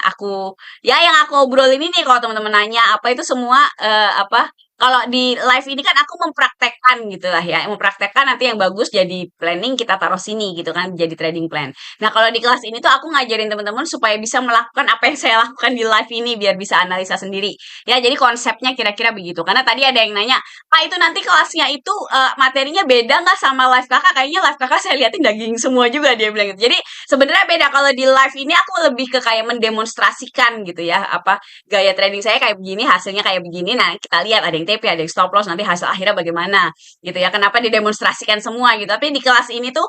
yang aku obrolin ini kalau teman-teman nanya apa itu semua kalau di live ini kan aku mempraktekkan gitu lah ya, mempraktekkan nanti yang bagus jadi planning kita taruh sini gitu kan, jadi trading plan. Nah kalau di kelas ini tuh aku ngajarin teman-teman supaya bisa melakukan apa yang saya lakukan di live ini biar bisa analisa sendiri. Ya jadi konsepnya kira-kira begitu. Karena tadi ada yang nanya, itu nanti kelasnya itu materinya beda nggak sama live kakak? Kayaknya live kakak saya liatin daging semua juga dia bilang gitu. Jadi sebenarnya beda kalau di live ini aku lebih ke kayak mendemonstrasikan gitu ya apa gaya trading saya kayak begini hasilnya kayak begini. Nah kita lihat ada yang TP ada yang stop loss nanti hasil akhirnya bagaimana gitu ya. Kenapa didemonstrasikan semua gitu. Tapi di kelas ini tuh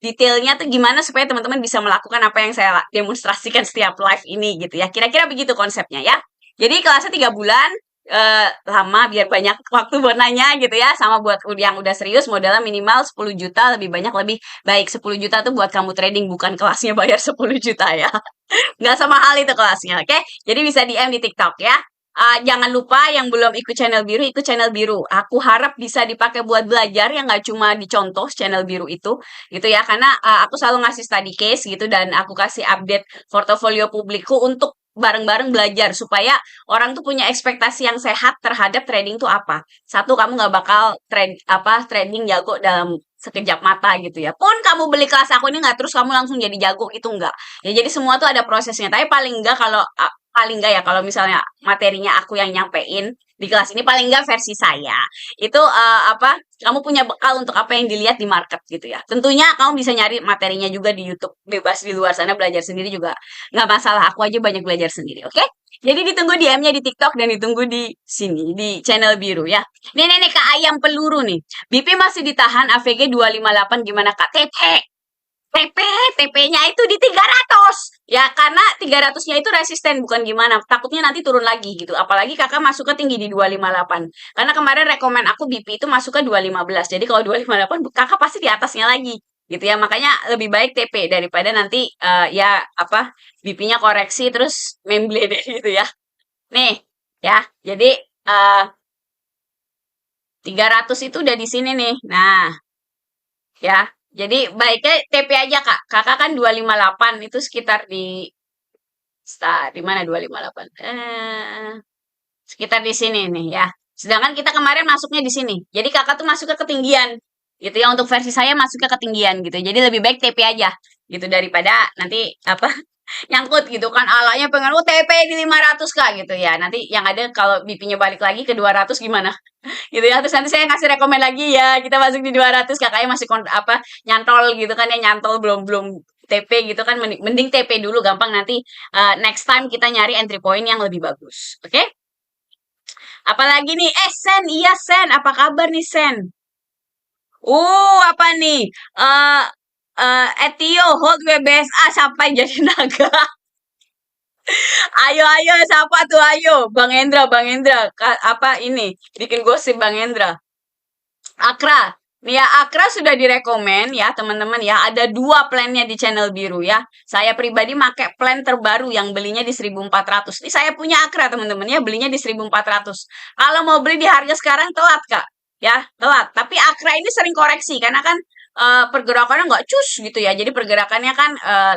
detailnya tuh gimana supaya teman-teman bisa melakukan apa yang saya demonstrasikan setiap live ini gitu ya. Kira-kira begitu konsepnya ya. Jadi kelasnya 3 bulan, lama biar banyak waktu buat nanya gitu ya, sama buat yang udah serius modalnya minimal 10 juta, lebih banyak lebih baik. 10 juta tuh buat kamu trading, bukan kelasnya bayar 10 juta ya. Nggak sama hal itu kelasnya, oke? Jadi bisa DM di TikTok ya. Jangan lupa yang belum ikut channel biru, ikut channel biru. Aku harap bisa dipakai buat belajar yang nggak cuma dicontoh channel biru itu, gitu ya. Karena aku selalu ngasih study case gitu dan aku kasih update portofolio publikku untuk bareng-bareng belajar supaya orang tuh punya ekspektasi yang sehat terhadap trading tuh apa. Satu, kamu nggak bakal trading jago dalam sekejap mata gitu ya. Pun kamu beli kelas aku ini nggak terus kamu langsung jadi jago itu enggak. Ya jadi semua tuh ada prosesnya. Tapi paling enggak ya kalau misalnya materinya aku yang nyampein di kelas ini paling enggak versi saya itu kamu punya bekal untuk apa yang dilihat di market gitu ya. Tentunya kamu bisa nyari materinya juga di YouTube bebas di luar sana belajar sendiri juga nggak masalah. Aku aja banyak belajar sendiri, oke? Jadi ditunggu DM-nya di TikTok dan ditunggu di sini di channel biru ya. Nih Kak Ayam Peluru nih. BP masih ditahan AVG 258 gimana Kak? TP, TP-nya itu di 300. Ya, karena 300-nya itu resisten, bukan gimana. Takutnya nanti turun lagi gitu. Apalagi kakak masuk ke tinggi di 258. Karena kemarin rekomen aku BP itu masuk ke 215. Jadi kalau 258, kakak pasti di atasnya lagi. Gitu ya. Makanya lebih baik TP daripada nanti BP-nya koreksi terus memblede gitu ya. Nih, ya. Jadi 300 itu udah di sini nih. Nah, ya. Jadi baiknya TP aja Kak. Kakak kan 258 itu sekitar di mana 258? Sekitar di sini nih ya. Sedangkan kita kemarin masuknya di sini. Jadi kakak tuh masuk ke ketinggian. Gitu ya untuk versi saya masuk ke ketinggian gitu. Jadi lebih baik TP aja gitu daripada nanti nyangkut gitu kan alanya pengen TP di 500 Kak gitu ya. Nanti yang ada kalau BP-nya balik lagi ke 200 gimana? Gitu ya. Terus nanti saya ngasih rekomen lagi ya, kita masuk di 200 kakaknya masih nyantol gitu kan ya, nyantol belum belum TP gitu kan mending TP dulu gampang nanti next time kita nyari entry point yang lebih bagus. Oke? Okay? Apalagi nih? Sen, iya Sen, apa kabar nih Sen? Apa nih? Etio, hold WBSA sampai jadi naga. Ayo, siapa tuh? Ayo, Bang Hendra, apa ini? Bikin gosip Bang Hendra. Akra. Nih ya, Akra sudah direkomen ya, teman-teman ya. Ada 2 plannya di channel biru ya. Saya pribadi pakai plan terbaru yang belinya di 1.400. Ini saya punya Akra, teman-teman ya, belinya di 1.400. Kalau mau beli di harga sekarang telat, Kak. Ya, telat. Tapi Akra ini sering koreksi karena kan pergerakannya nggak cus gitu ya. Jadi pergerakannya kan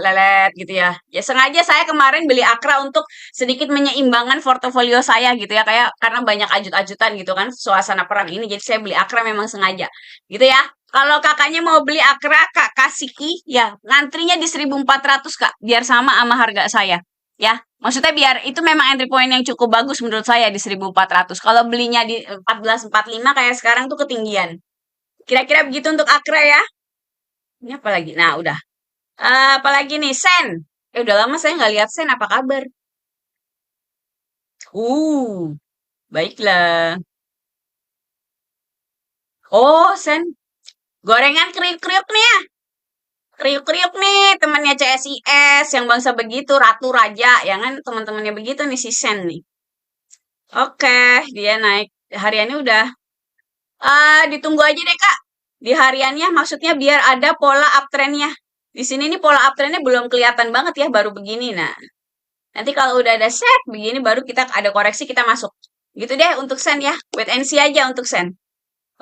lelet gitu ya. Ya sengaja saya kemarin beli Akra untuk sedikit menyeimbangkan portofolio saya gitu ya. Kayak karena banyak ajut-ajutan gitu kan suasana perang ini. Jadi saya beli Akra memang sengaja. Gitu ya. Kalau kakaknya mau beli Akra, Kak Kasiki, ya ngantrinya di 1.400 Kak. Biar sama harga saya. Ya, maksudnya biar itu memang entry point yang cukup bagus menurut saya di 1.400. Kalau belinya di 1445 kayak sekarang tuh ketinggian. Kira-kira begitu untuk Akra ya. Ini apa lagi? Nah, udah. Apalagi nih, Sen. Udah lama saya nggak lihat Sen. Apa kabar? Uh, baiklah. Oh, Sen. Gorengan kriuk-kriuk nih ya. Kriuk-kriuk nih, temannya CSIS yang bangsa begitu, Ratu Raja. Ya kan teman-temannya begitu nih si Sen nih. Oke, dia naik. Hariannya udah. Ditunggu aja deh, Kak. Di hariannya maksudnya biar ada pola uptrendnya. Di sini nih pola uptrendnya belum kelihatan banget ya, baru begini. Nah, nanti kalau udah ada set begini baru kita ada koreksi kita masuk. Gitu deh untuk Sen ya. Wait and see aja untuk Sen.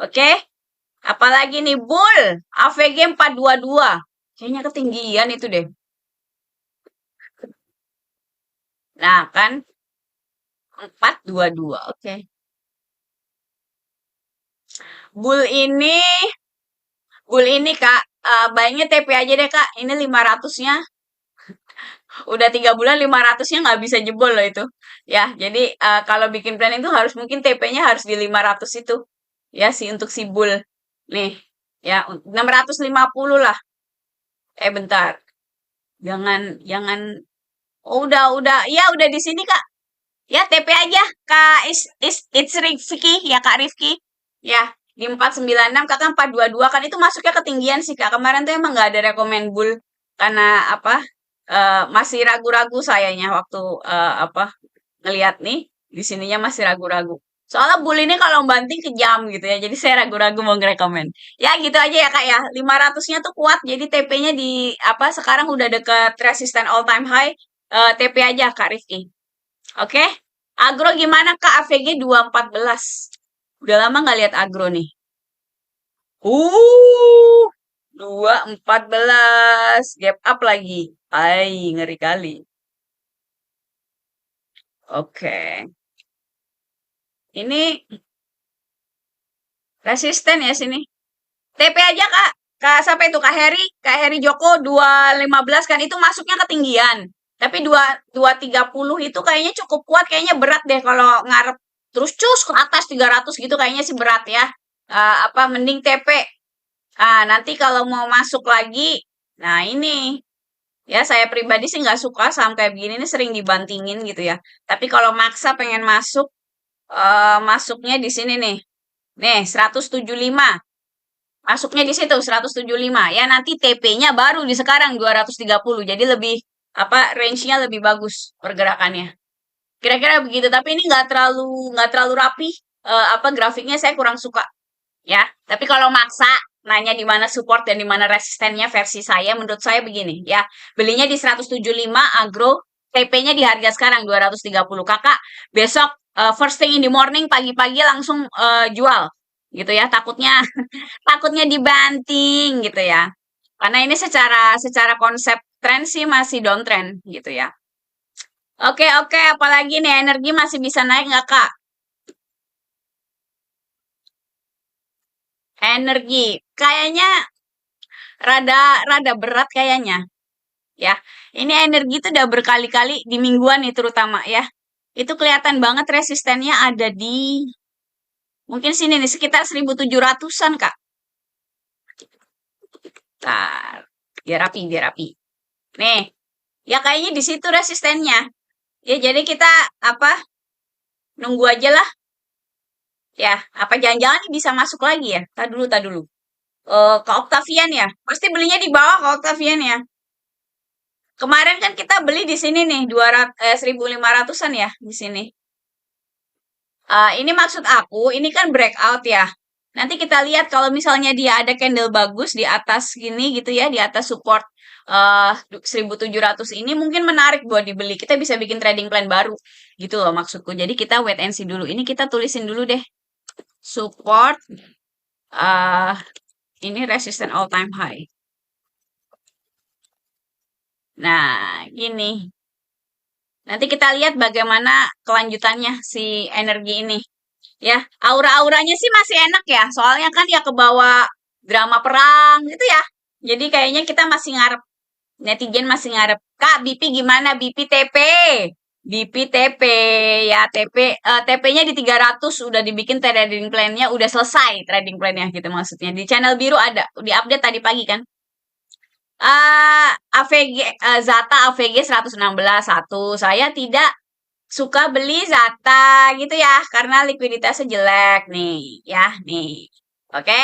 Oke? Apalagi nih Bull, AVG 422. Kayaknya ketinggian itu deh. Nah, kan 422. Oke. Bull ini Bull ini Kak, bayangin TP aja deh Kak. Ini 500-nya udah 3 bulan 500-nya nggak bisa jebol loh itu. Ya, jadi kalau bikin plan itu harus mungkin TP-nya harus di 500 itu. Ya sih untuk si Bull. Nih, ya 650 lah. Bentar. Jangan jangan oh, udah ya udah di sini Kak. Ya TP aja Kak it's Rifki ya Kak Rifki. Ya di 496 Kakak 422 kan itu masuknya ketinggian sih Kak. Kemarin tuh emang nggak ada rekomen bull karena apa? Masih ragu-ragu sayanya waktu apa ngelihat nih di sininya masih ragu-ragu. Soalnya bull ini kalau banting kejam gitu ya. Jadi saya ragu-ragu mau ngerekomen. Ya gitu aja ya Kak ya. 500-nya tuh kuat. Jadi TP-nya di apa sekarang udah deket resisten all time high. TP aja Kak Rifki. Oke? Agro gimana Kak? AVG 214. Udah lama nggak lihat agro nih. 214. Gap up lagi. Ay, ngeri kali. Oke. Ini resisten ya sini. TP aja Kak. Kak siapa itu? Kak Heri. Kak Heri Joko 215 kan itu masuknya ketinggian. Tapi 230 itu kayaknya cukup kuat. Kayaknya berat deh kalau ngarep terus cus ke atas 300 gitu kayaknya sih berat ya. Apa mending TP. Nanti kalau mau masuk lagi, nah ini ya saya pribadi sih nggak suka saham kayak begini ini sering dibantingin gitu ya. Tapi kalau maksa pengen masuk, masuknya di sini nih. Nih 175. Masuknya di situ 175. Ya nanti TP-nya baru di sekarang 230. Jadi lebih apa range-nya lebih bagus pergerakannya. Kira-kira begitu. Tapi ini nggak terlalu rapi. Apa grafiknya saya kurang suka. Ya, tapi kalau maksa nanya di mana support dan di mana resistennya versi saya, menurut saya begini ya. Belinya di 175 agro, TP-nya di harga sekarang 230. Kakak besok first thing in the morning pagi-pagi langsung jual gitu ya. Takutnya takutnya dibanting gitu ya. Karena ini secara secara konsep tren sih masih downtrend gitu ya. Oke, oke, apalagi nih energi masih bisa naik nggak Kak? Energi. Kayaknya rada rada berat kayaknya ya. Ini energi itu udah berkali-kali di mingguan nih terutama ya. Itu kelihatan banget resistennya ada di mungkin sini nih sekitar 1700-an Kak. Bentar. Biar rapi, biar rapi. Nih, ya kayaknya di situ resistennya. Ya jadi kita apa? Nunggu aja lah. Ya, apa jangan-jangan ini bisa masuk lagi ya? Tadi dulu, tadi dulu. Ke Octavian ya. Pasti belinya di bawah ke Octavian ya. Kemarin kan kita beli di sini nih 1500-an ya di sini. Ini maksud aku, ini kan breakout ya. Nanti kita lihat kalau misalnya dia ada candle bagus di atas gini gitu ya, di atas support 1700 ini mungkin menarik buat dibeli. Kita bisa bikin trading plan baru gitu loh maksudku. Jadi kita wait and see dulu. Ini kita tulisin dulu deh. Support uh, ini resisten all time high. Nah, gini. Nanti kita lihat bagaimana kelanjutannya si energi ini. Ya, aura-auranya sih masih enak ya. Soalnya kan ya kebawa drama perang gitu ya. Jadi kayaknya kita masih ngarep. Netizen masih ngarep. Kak, BP gimana? BP TP. BP TP ya TP TP-nya di 300 udah dibikin trading plan-nya udah selesai trading plan-nya gitu maksudnya. Di channel biru ada, di update tadi pagi kan. AVG Zata AVG 116 satu. Saya tidak suka beli Zata gitu ya, karena likuiditasnya jelek nih, ya nih. Oke.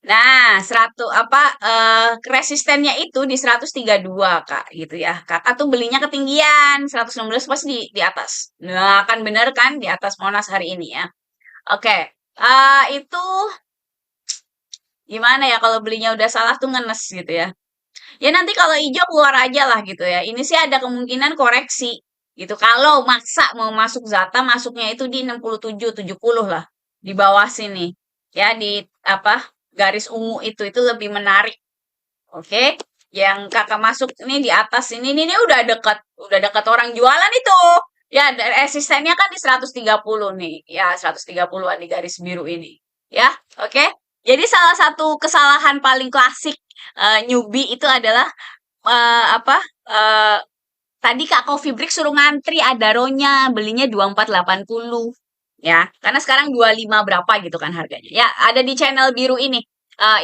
Nah, resistennya itu di 132 Kak, gitu ya. Kakak tuh belinya ketinggian, 116 pas di atas. Nah, kan bener kan di atas Monas hari ini ya. Oke. Itu gimana ya kalau belinya udah salah tuh ngenes gitu ya. Ya nanti kalau hijau keluar aja lah gitu ya. Ini sih ada kemungkinan koreksi gitu. Kalau maksa mau masuk Zata, masuknya itu di 67, 70 lah. Di bawah sini. Ya, di garis ungu itu lebih menarik. Oke. Yang kakak masuk ini di atas ini udah dekat orang jualan itu. Ya, resistennya kan di 130 nih. Ya, 130-an di garis biru ini. Ya, oke. Jadi salah satu kesalahan paling klasik newbie itu adalah eh, apa eh, tadi Kak Coffee Break suruh ngantri ada ronya belinya 2480 ya karena sekarang 25 berapa gitu kan harganya ya ada di channel biru ini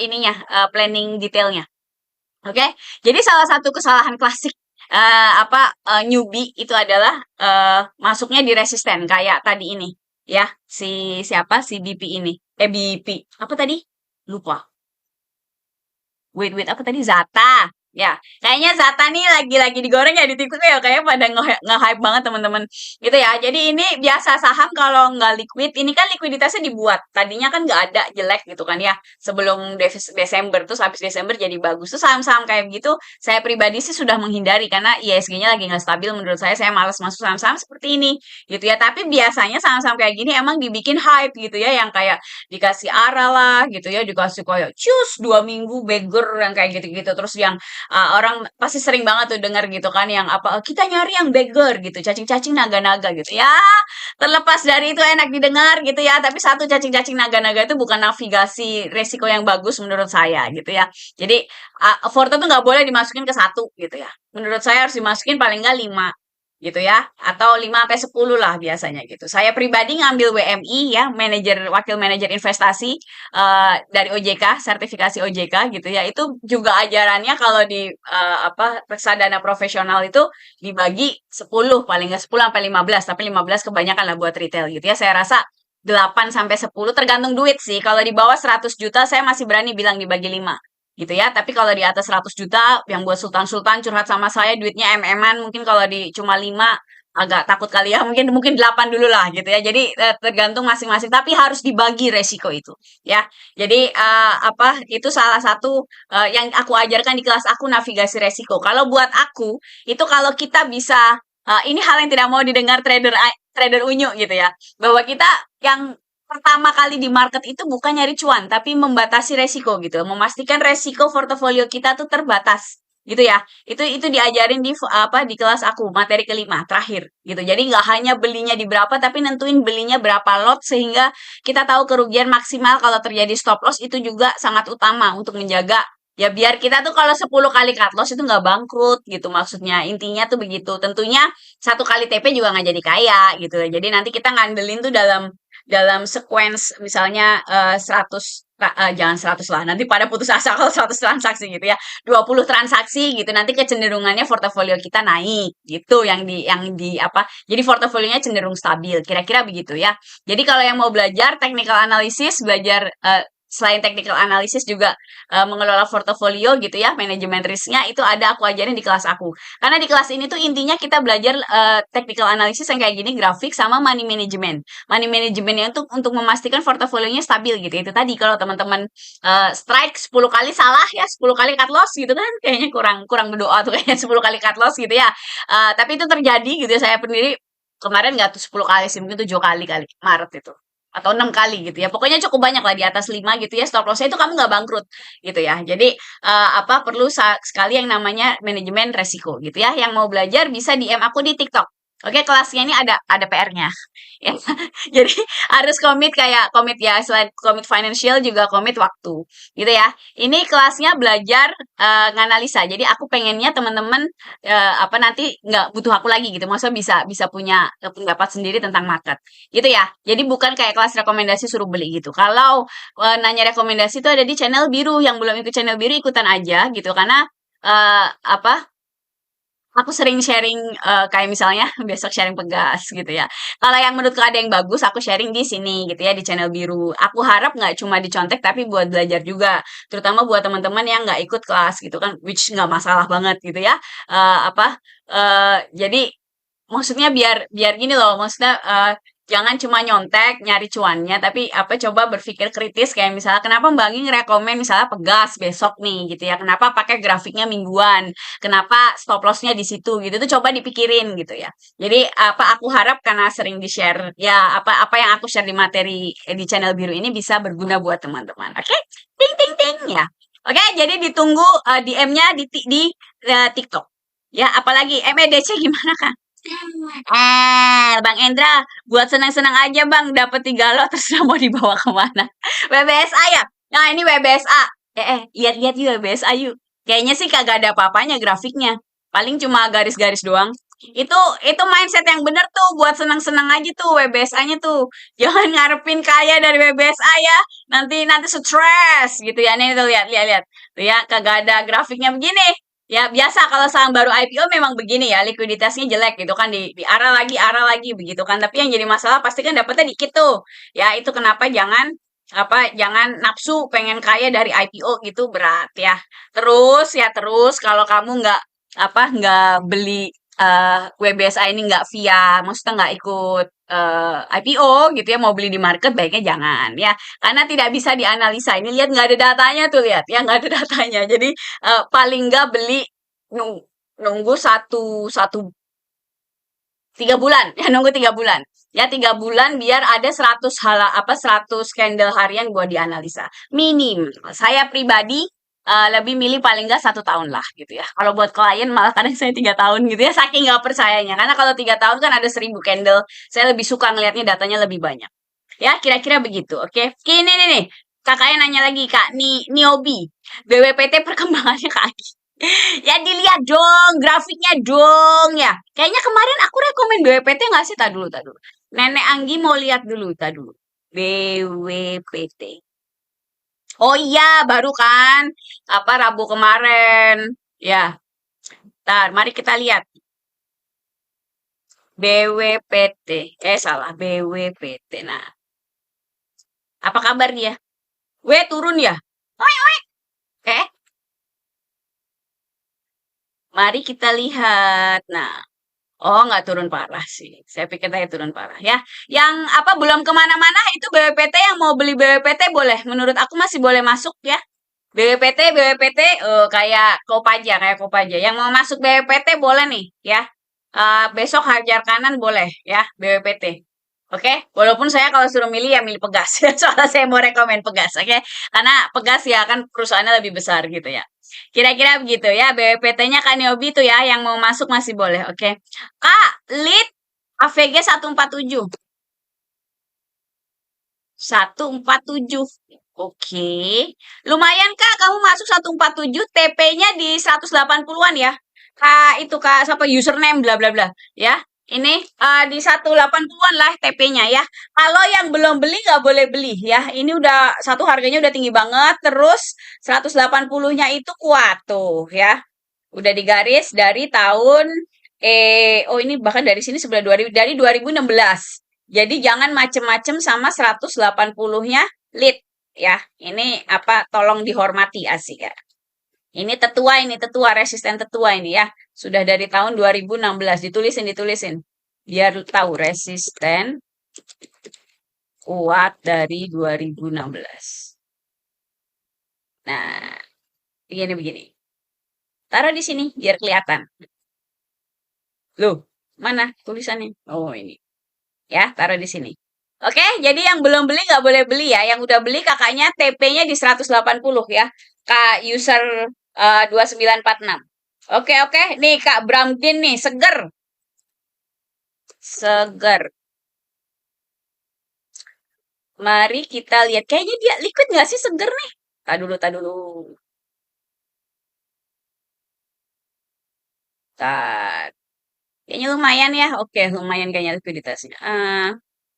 ininya planning detailnya oke jadi salah satu kesalahan klasik newbie itu adalah masuknya di resisten kayak tadi ini ya si BP ini BP apa tadi lupa wait apa tadi Zata ya kayaknya Zata nih lagi digoreng ya di TikTok ya kayak pada nge-hype banget teman-teman gitu ya jadi ini biasa saham kalau nggak liquid ini kan likuiditasnya dibuat tadinya kan nggak ada jelek gitu kan ya sebelum Desember terus habis Desember jadi bagus tuh saham-saham kayak gitu saya pribadi sih sudah menghindari karena ISG-nya lagi nggak stabil menurut saya malas masuk saham-saham seperti ini gitu ya tapi biasanya saham-saham kayak gini emang dibikin hype gitu ya yang kayak dikasih arah lah gitu ya dikasih kayak cus 2 minggu beggar yang kayak gitu-gitu terus yang orang pasti sering banget tuh dengar gitu kan yang kita nyari yang beggar gitu cacing-cacing naga-naga gitu ya terlepas dari itu enak didengar gitu ya tapi satu cacing-cacing naga-naga itu bukan navigasi resiko yang bagus menurut saya gitu ya jadi Forte tuh nggak boleh dimasukin ke satu gitu ya menurut saya harus dimasukin paling nggak 5 gitu ya atau 5 sampai 10 lah biasanya gitu. Saya pribadi ngambil WMI ya, wakil manajer investasi dari OJK, sertifikasi OJK gitu ya. Itu juga ajarannya kalau di reksadana profesional itu dibagi 10 paling nggak 10 sampai 15, tapi 15 kebanyakan lah buat retail gitu ya. Saya rasa 8 sampai 10 tergantung duit sih. Kalau di bawah 100 juta saya masih berani bilang dibagi 5 gitu ya. Tapi kalau di atas 100 juta yang buat sultan-sultan curhat sama saya duitnya MM-an mungkin kalau di cuma 5 agak takut kali ya. Mungkin 8 dulu lah gitu ya. Jadi tergantung masing-masing tapi harus dibagi resiko itu ya. Jadi itu salah satu yang aku ajarkan di kelas aku navigasi resiko. Kalau buat aku itu kalau kita bisa ini hal yang tidak mau didengar trader unyu gitu ya. Bahwa kita yang pertama kali di market itu bukan nyari cuan, tapi membatasi resiko gitu. Memastikan resiko portofolio kita tuh terbatas gitu ya. Itu diajarin di kelas aku materi kelima terakhir gitu. Jadi nggak hanya belinya di berapa, tapi nentuin belinya berapa lot sehingga kita tahu kerugian maksimal kalau terjadi stop loss itu juga sangat utama untuk menjaga ya biar kita tuh kalau 10 kali cut loss itu nggak bangkrut gitu maksudnya intinya tuh begitu tentunya satu kali TP juga nggak jadi kaya gitu jadi nanti kita ngandelin tuh dalam sequence misalnya 100 jangan 100 lah nanti pada putus asa kalau 100 transaksi gitu ya 20 transaksi gitu nanti kecenderungannya portofolio kita naik gitu yang di jadi portofolionya cenderung stabil kira-kira begitu ya jadi kalau yang mau belajar technical analysis belajar selain technical analysis juga mengelola portofolio gitu ya manajemen risknya itu ada aku ajarin di kelas aku karena di kelas ini tuh intinya kita belajar technical analysis yang kayak gini grafik sama money management yang untuk memastikan portofolionya stabil gitu. Itu tadi kalau teman-teman strike 10 kali salah ya 10 kali cut loss gitu kan kayaknya kurang berdoa tuh kayaknya 10 kali cut loss gitu ya. Tapi itu terjadi gitu ya saya sendiri kemarin nggak tuh 10 kali sih mungkin 7 kali Maret itu atau 6 kali gitu ya pokoknya cukup banyak lah di atas 5 gitu ya stop lossnya itu kamu nggak bangkrut gitu ya jadi perlu sekali yang namanya manajemen resiko gitu ya yang mau belajar bisa DM aku di TikTok. Oke, kelasnya ini ada PR-nya. Ya. Jadi harus komit ya, selain komit financial juga komit waktu. Gitu ya. Ini kelasnya belajar nganalisa. Jadi aku pengennya teman-teman nanti nggak butuh aku lagi gitu. Maksudnya bisa punya pendapat sendiri tentang market. Gitu ya. Jadi bukan kayak kelas rekomendasi suruh beli gitu. Kalau nanya rekomendasi itu ada di channel biru. Yang belum ikut channel biru ikutan aja gitu. Karena Aku sering sharing kayak misalnya besok sharing Pegas gitu ya. Kalau yang menurutku ada yang bagus, aku sharing di sini gitu ya di channel biru. Aku harap nggak cuma dicontek tapi buat belajar juga, terutama buat teman-teman yang nggak ikut kelas gitu kan, which nggak masalah banget gitu ya. Jadi maksudnya biar biar gini loh, maksudnya jangan cuma nyontek nyari cuannya, tapi apa coba berpikir kritis kayak misalnya kenapa Mbak Anggi ngerekomen misalnya Pegas besok nih gitu ya, kenapa pakai grafiknya mingguan, kenapa stop lossnya di situ gitu tuh coba dipikirin gitu ya. Jadi apa aku harap karena sering di share ya apa apa yang aku share di materi di channel biru ini bisa berguna buat teman-teman. Oke, ting ting ting ya. Oke, jadi ditunggu DM-nya di TikTok. Ya, apalagi MEDC gimana Kak? Bang Endra, buat senang-senang aja Bang, dapat 3 lot terus mau dibawa kemana? WBSA ya? Nah ini WBSA. Lihat-lihat yuk WBSA yuk. Kayaknya sih kagak ada apa-apanya grafiknya. Paling cuma garis-garis doang. Itu mindset yang bener tuh buat senang-senang aja tuh WBSA-nya tuh. Jangan ngarepin kaya dari WBSA ya. Nanti nanti stres gitu ya. Nih tuh lihat lihat lihat. Tuh ya kagak ada grafiknya begini. Ya biasa kalau saham baru IPO memang begini ya, likuiditasnya jelek gitu kan di arah lagi begitu kan. Tapi yang jadi masalah pasti kan dapetnya dikit tuh. Ya itu kenapa jangan nafsu pengen kaya dari IPO gitu berat ya. Terus kalau kamu nggak beli WBSA ini nggak via, maksudnya nggak ikut IPO gitu ya, mau beli di market baiknya jangan ya, karena tidak bisa dianalisa. Ini lihat nggak ada datanya tuh lihat ya nggak ada datanya. Jadi paling nggak beli nunggu satu satu 3 bulan ya nunggu 3 bulan ya 3 bulan biar ada 100 candle harian buat dianalisa minim. Saya pribadi lebih milih paling nggak 1 tahun lah gitu ya. Kalau buat klien malah kadang saya 3 tahun gitu ya saking nggak percayanya, karena kalau 3 tahun kan ada 1.000 candle, saya lebih suka ngelihatnya datanya lebih banyak ya, kira-kira begitu. Oke, ini nih kakaknya nanya lagi kak, Niobi BWPT perkembangannya kak. Ya dilihat dong, grafiknya dong ya. Kayaknya kemarin aku rekomen BWPT nggak sih? Tadi dulu, tadi dulu. Nenek Anggi mau lihat dulu, tadi dulu. BWPT. Oh iya, baru kan? Apa Rabu kemarin? Ya, ntar mari kita lihat. BWPT. Salah. BWPT. Nah, apa kabar dia? Turun ya? Oi, oi. Eh, mari kita lihat. Nah, oh, nggak turun parah sih. Saya pikir tadi turun parah ya. Yang apa belum kemana-mana itu BWPT, yang mau beli BWPT boleh. Menurut aku masih boleh masuk ya. BWPT kayak Kopaja. Yang mau masuk BWPT boleh nih ya. Besok hajar kanan boleh ya BWPT. Oke, walaupun saya kalau suruh milih ya milih Pegas. Soalnya saya mau rekomen Pegas, oke? Karena Pegas ya kan perusahaannya lebih besar gitu ya. Kira-kira begitu ya. BWPT-nya kan Niobi tuh ya, yang mau masuk masih boleh, oke? Kak, lead AVG 147. 147. Oke. Lumayan Kak, kamu masuk 147, TP-nya di 180-an ya. Kak, itu Kak, siapa username bla bla bla ya. Ini di 180-an lah TP-nya ya. Kalau yang belum beli nggak boleh beli ya. Ini udah satu harganya udah tinggi banget, terus 180-nya itu kuat tuh ya. Udah digaris dari tahun oh ini bahkan dari sini sebelah 2000 dari 2016. Jadi jangan macem-macem sama 180-nya lead ya. Ini apa tolong dihormati asik ya. Ini tetua resisten tetua ini ya. Sudah dari tahun 2016, ditulisin biar tahu resisten kuat dari 2016. Nah, begini. Taruh di sini biar kelihatan. Loh, mana tulisannya? Oh, ini. Ya, taruh di sini. Oke, jadi yang belum beli nggak boleh beli ya. Yang udah beli kakaknya TP-nya di 180 ya. Kak user 2946. Oke, oke. Nih Kak Bramdin nih, seger. Seger. Mari kita lihat. Kayaknya dia liquid nggak sih seger nih? Tak dulu. Tak. Kayaknya lumayan ya. Oke, lumayan kayaknya likuiditasnya.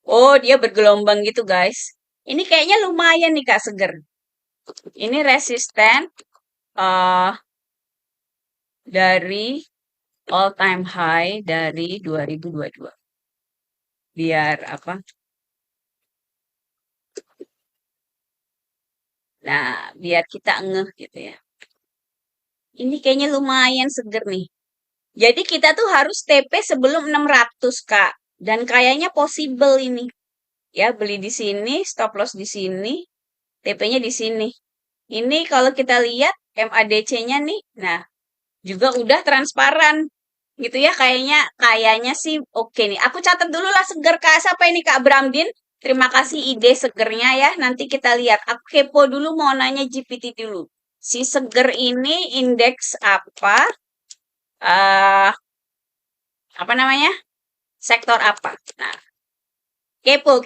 Oh, dia bergelombang gitu, guys. Ini kayaknya lumayan nih, Kak, seger. Ini resisten dari all time high dari 2022. Biar apa? Nah, biar kita ngeh gitu ya. Ini kayaknya lumayan seger nih. Jadi kita tuh harus TP sebelum 600, Kak. Dan kayaknya possible ini. Ya, beli di sini, stop loss di sini, TP-nya di sini. Ini kalau kita lihat MADC-nya nih, nah juga udah transparan gitu ya, kayaknya sih oke nih. Aku catat dulu lah seger, Kak. Siapa ini, Kak Bramdin? Terima kasih ide segernya ya. Nanti kita lihat. Aku kepo dulu, mau nanya GPT dulu. Si seger ini indeks apa? eh Apa namanya? Sektor apa? Nah, kepo.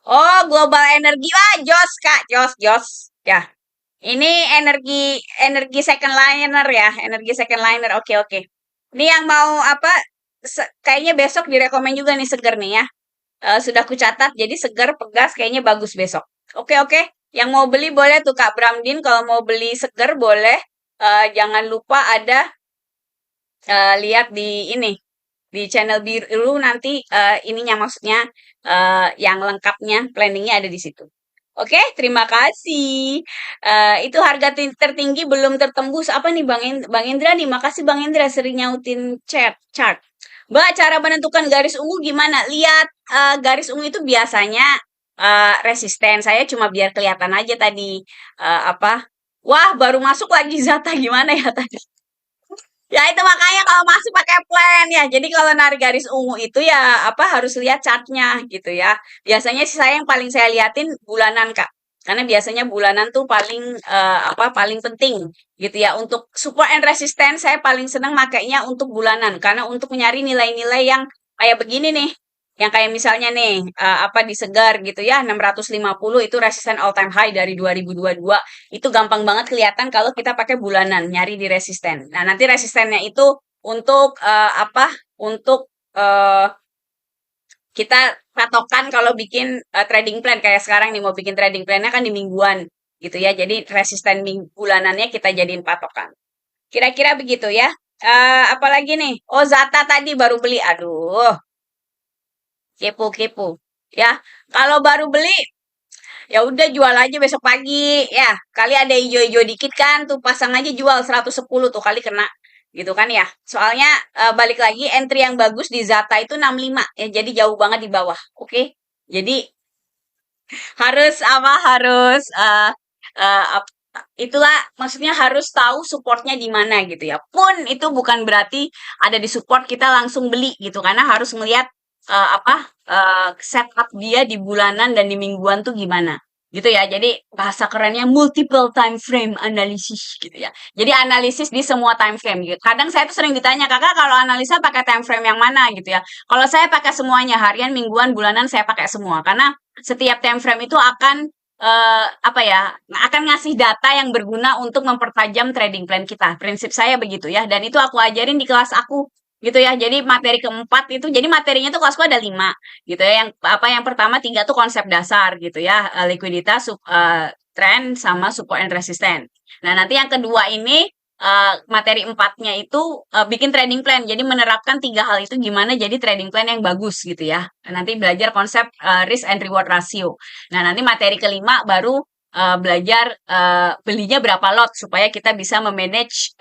Oh, global energi. Wah, jos, Kak. Jos. Ya, ini energi energi second liner ya, energi second liner. Oke. Ini yang mau apa? Kayaknya besok direkomend juga nih seger nih ya. Sudah kucatat, jadi seger pegas kayaknya bagus besok. Oke. Yang mau beli boleh tuh Kak Bramdin, kalau mau beli seger boleh. Jangan lupa ada lihat di ini di channel biru nanti ininya maksudnya yang lengkapnya planningnya ada di situ. Oke, terima kasih. Itu harga tertinggi belum tertembus. Apa nih Bang Indra nih? Makasih Bang Indra sering nyautin chart. Mbak, cara menentukan garis ungu gimana? Lihat garis ungu itu biasanya resisten. Saya cuma biar kelihatan aja tadi apa? Wah, baru masuk lagi Zata gimana ya tadi? Ya itu makanya kalau masuk pakai plan ya. Jadi kalau narik garis ungu itu ya apa harus lihat chartnya gitu ya. Biasanya sih saya yang paling saya liatin bulanan Kak. Karena biasanya bulanan tuh paling paling penting gitu ya. Untuk support and resistance saya paling senang makainya untuk bulanan karena untuk mencari nilai-nilai yang kayak begini nih. Yang kayak misalnya nih di Segar gitu ya 650 itu resisten all time high dari 2022 itu gampang banget kelihatan kalau kita pakai bulanan, nyari di resisten. Nah, nanti resistennya itu untuk Untuk eh, kita patokan kalau bikin trading plan kayak sekarang nih mau bikin trading plannya kan di mingguan gitu ya. Jadi resisten bulanannya kita jadiin patokan. Kira-kira begitu ya. Apalagi nih? Oh, Zata tadi baru beli. Aduh, kepo. Ya, kalau baru beli ya udah jual aja besok pagi ya kali ada hijau-hijau dikit kan tuh pasang aja jual 110 tuh kali kena gitu kan ya soalnya balik lagi entry yang bagus di Zata itu 65 ya jadi jauh banget di bawah oke jadi harus harus itulah maksudnya harus tahu supportnya di mana gitu ya pun itu bukan berarti ada di support kita langsung beli gitu karena harus melihat setup dia di bulanan dan di mingguan tuh gimana gitu ya jadi bahasa kerennya multiple time frame analysis gitu ya jadi analisis di semua time frame gitu kadang saya tuh sering ditanya kakak kalau analisa pakai time frame yang mana gitu ya kalau saya pakai semuanya harian mingguan bulanan saya pakai semua karena setiap time frame itu akan akan ngasih data yang berguna untuk mempertajam trading plan kita. Prinsip saya begitu ya. Dan itu aku ajarin di kelas aku gitu ya. Jadi materi keempat itu, jadi materinya tuh kelasku ada 5 gitu ya. Yang pertama 3 tuh konsep dasar gitu ya. Likuiditas, trend sama support and resistance. Nah nanti yang kedua ini materi empatnya itu bikin trading plan. Jadi menerapkan 3 hal itu gimana jadi trading plan yang bagus gitu ya. Nanti belajar konsep risk and reward ratio. Nah, nanti materi kelima baru belajar belinya berapa lot supaya kita bisa memanage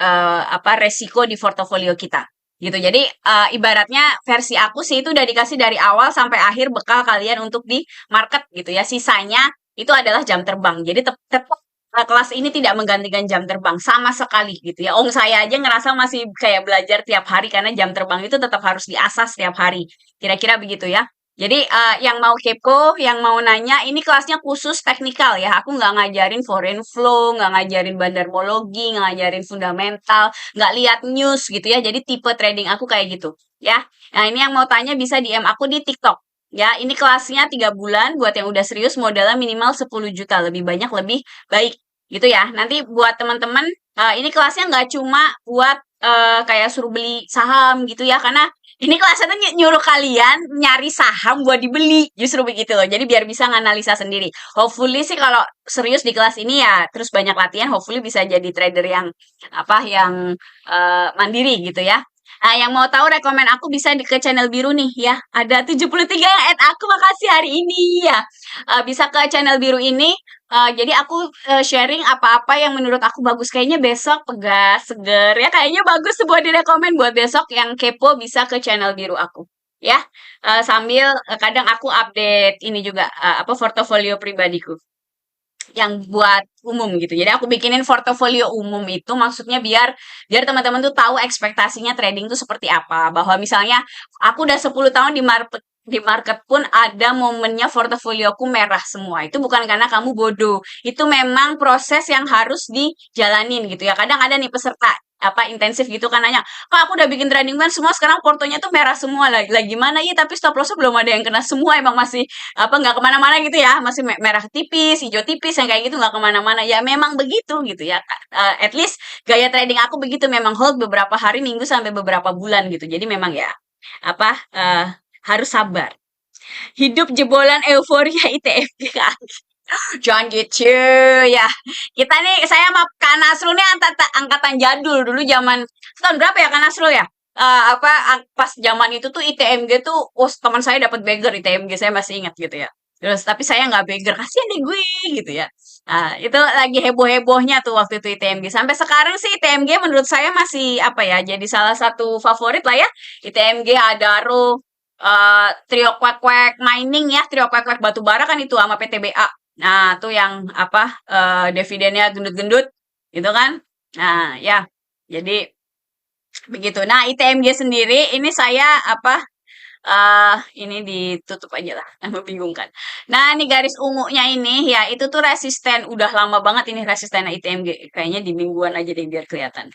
resiko di portofolio kita. Gitu. Jadi ibaratnya versi aku sih itu udah dikasih dari awal sampai akhir bekal kalian untuk di market gitu ya. Sisanya itu adalah jam terbang. Jadi tetap kelas ini tidak menggantikan jam terbang sama sekali gitu ya. Saya aja ngerasa masih kayak belajar tiap hari karena jam terbang itu tetap harus diasah setiap hari. Kira-kira begitu ya. Jadi yang mau kepo, yang mau nanya, ini kelasnya khusus teknikal ya. Aku nggak ngajarin foreign flow, nggak ngajarin bandarmologi, nggak ngajarin fundamental, nggak lihat news gitu ya. Jadi tipe trading aku kayak gitu ya. Nah ini yang mau tanya bisa DM aku di TikTok. Ya, ini kelasnya 3 bulan buat yang udah serius modalnya minimal 10 juta. Lebih banyak lebih baik gitu ya. Nanti buat teman-teman, ini kelasnya nggak cuma buat kayak suruh beli saham gitu ya. Karena Ini kelasnya tuh nyuruh kalian nyari saham buat dibeli, justru begitu loh. Jadi biar bisa nganalisa sendiri. Hopefully sih kalau serius di kelas ini ya, terus banyak latihan, hopefully bisa jadi trader yang apa yang mandiri gitu ya. Nah, yang mau tahu rekomen aku bisa ke channel biru nih ya. Ada 73 yang add aku, makasih hari ini ya. Bisa ke channel biru ini. Jadi aku sharing apa-apa yang menurut aku bagus. Kayaknya besok pegas, seger ya. Kayaknya bagus buat direkomen buat besok yang kepo bisa ke channel biru aku. Ya, sambil kadang aku update ini juga apa portofolio pribadiku yang buat umum gitu. Jadi aku bikinin portofolio umum itu maksudnya biar biar teman-teman tuh tahu ekspektasinya trading tuh seperti apa. Bahwa misalnya aku udah 10 tahun di market pun ada momennya portofolioku merah semua. Itu bukan karena kamu bodoh. Itu memang proses yang harus dijalanin gitu ya. Kadang ada nih peserta apa intensif gitu kan nanya, "Kak, aku udah bikin trading plan semua sekarang portonya tuh merah semua lah. Lah gimana ya? Tapi stop lossnya belum ada yang kena semua. Emang masih apa nggak kemana-mana gitu ya, masih merah tipis, hijau tipis yang kayak gitu nggak kemana-mana ya memang begitu gitu ya. At least gaya trading aku begitu memang hold beberapa hari, minggu sampai beberapa bulan gitu. Jadi memang ya apa harus sabar. Hidup jebolan euforia ITFP kan. Jangan gitu ya. Kita nih saya sama Kak Nasrul nih angkatan jadul dulu zaman tahun berapa ya Kak Nasrul ya? Pas zaman itu tuh ITMG tuh teman saya dapat bagger ITMG saya masih ingat gitu ya. Terus tapi saya nggak bagger, kasihan deh gue gitu ya. Nah, itu lagi heboh-hebohnya tuh waktu itu ITMG. Sampai sekarang sih ITMG menurut saya masih apa ya, jadi salah satu favorit lah ya. ITMG, Adaro, Trio Kwek Kwek Mining ya, Trio Kwek Kwek Batubara kan itu sama PTBA. Nah, tuh yang apa dividennya gendut-gendut gitu kan. Nah, ya. Jadi begitu. Nah, ITMG sendiri ini saya apa ini ditutup aja lah, membingungkan. Nah, ini garis ungunya ini ya itu tuh resisten, udah lama banget ini resisten ITMG. Kayaknya di mingguan aja deh biar kelihatan.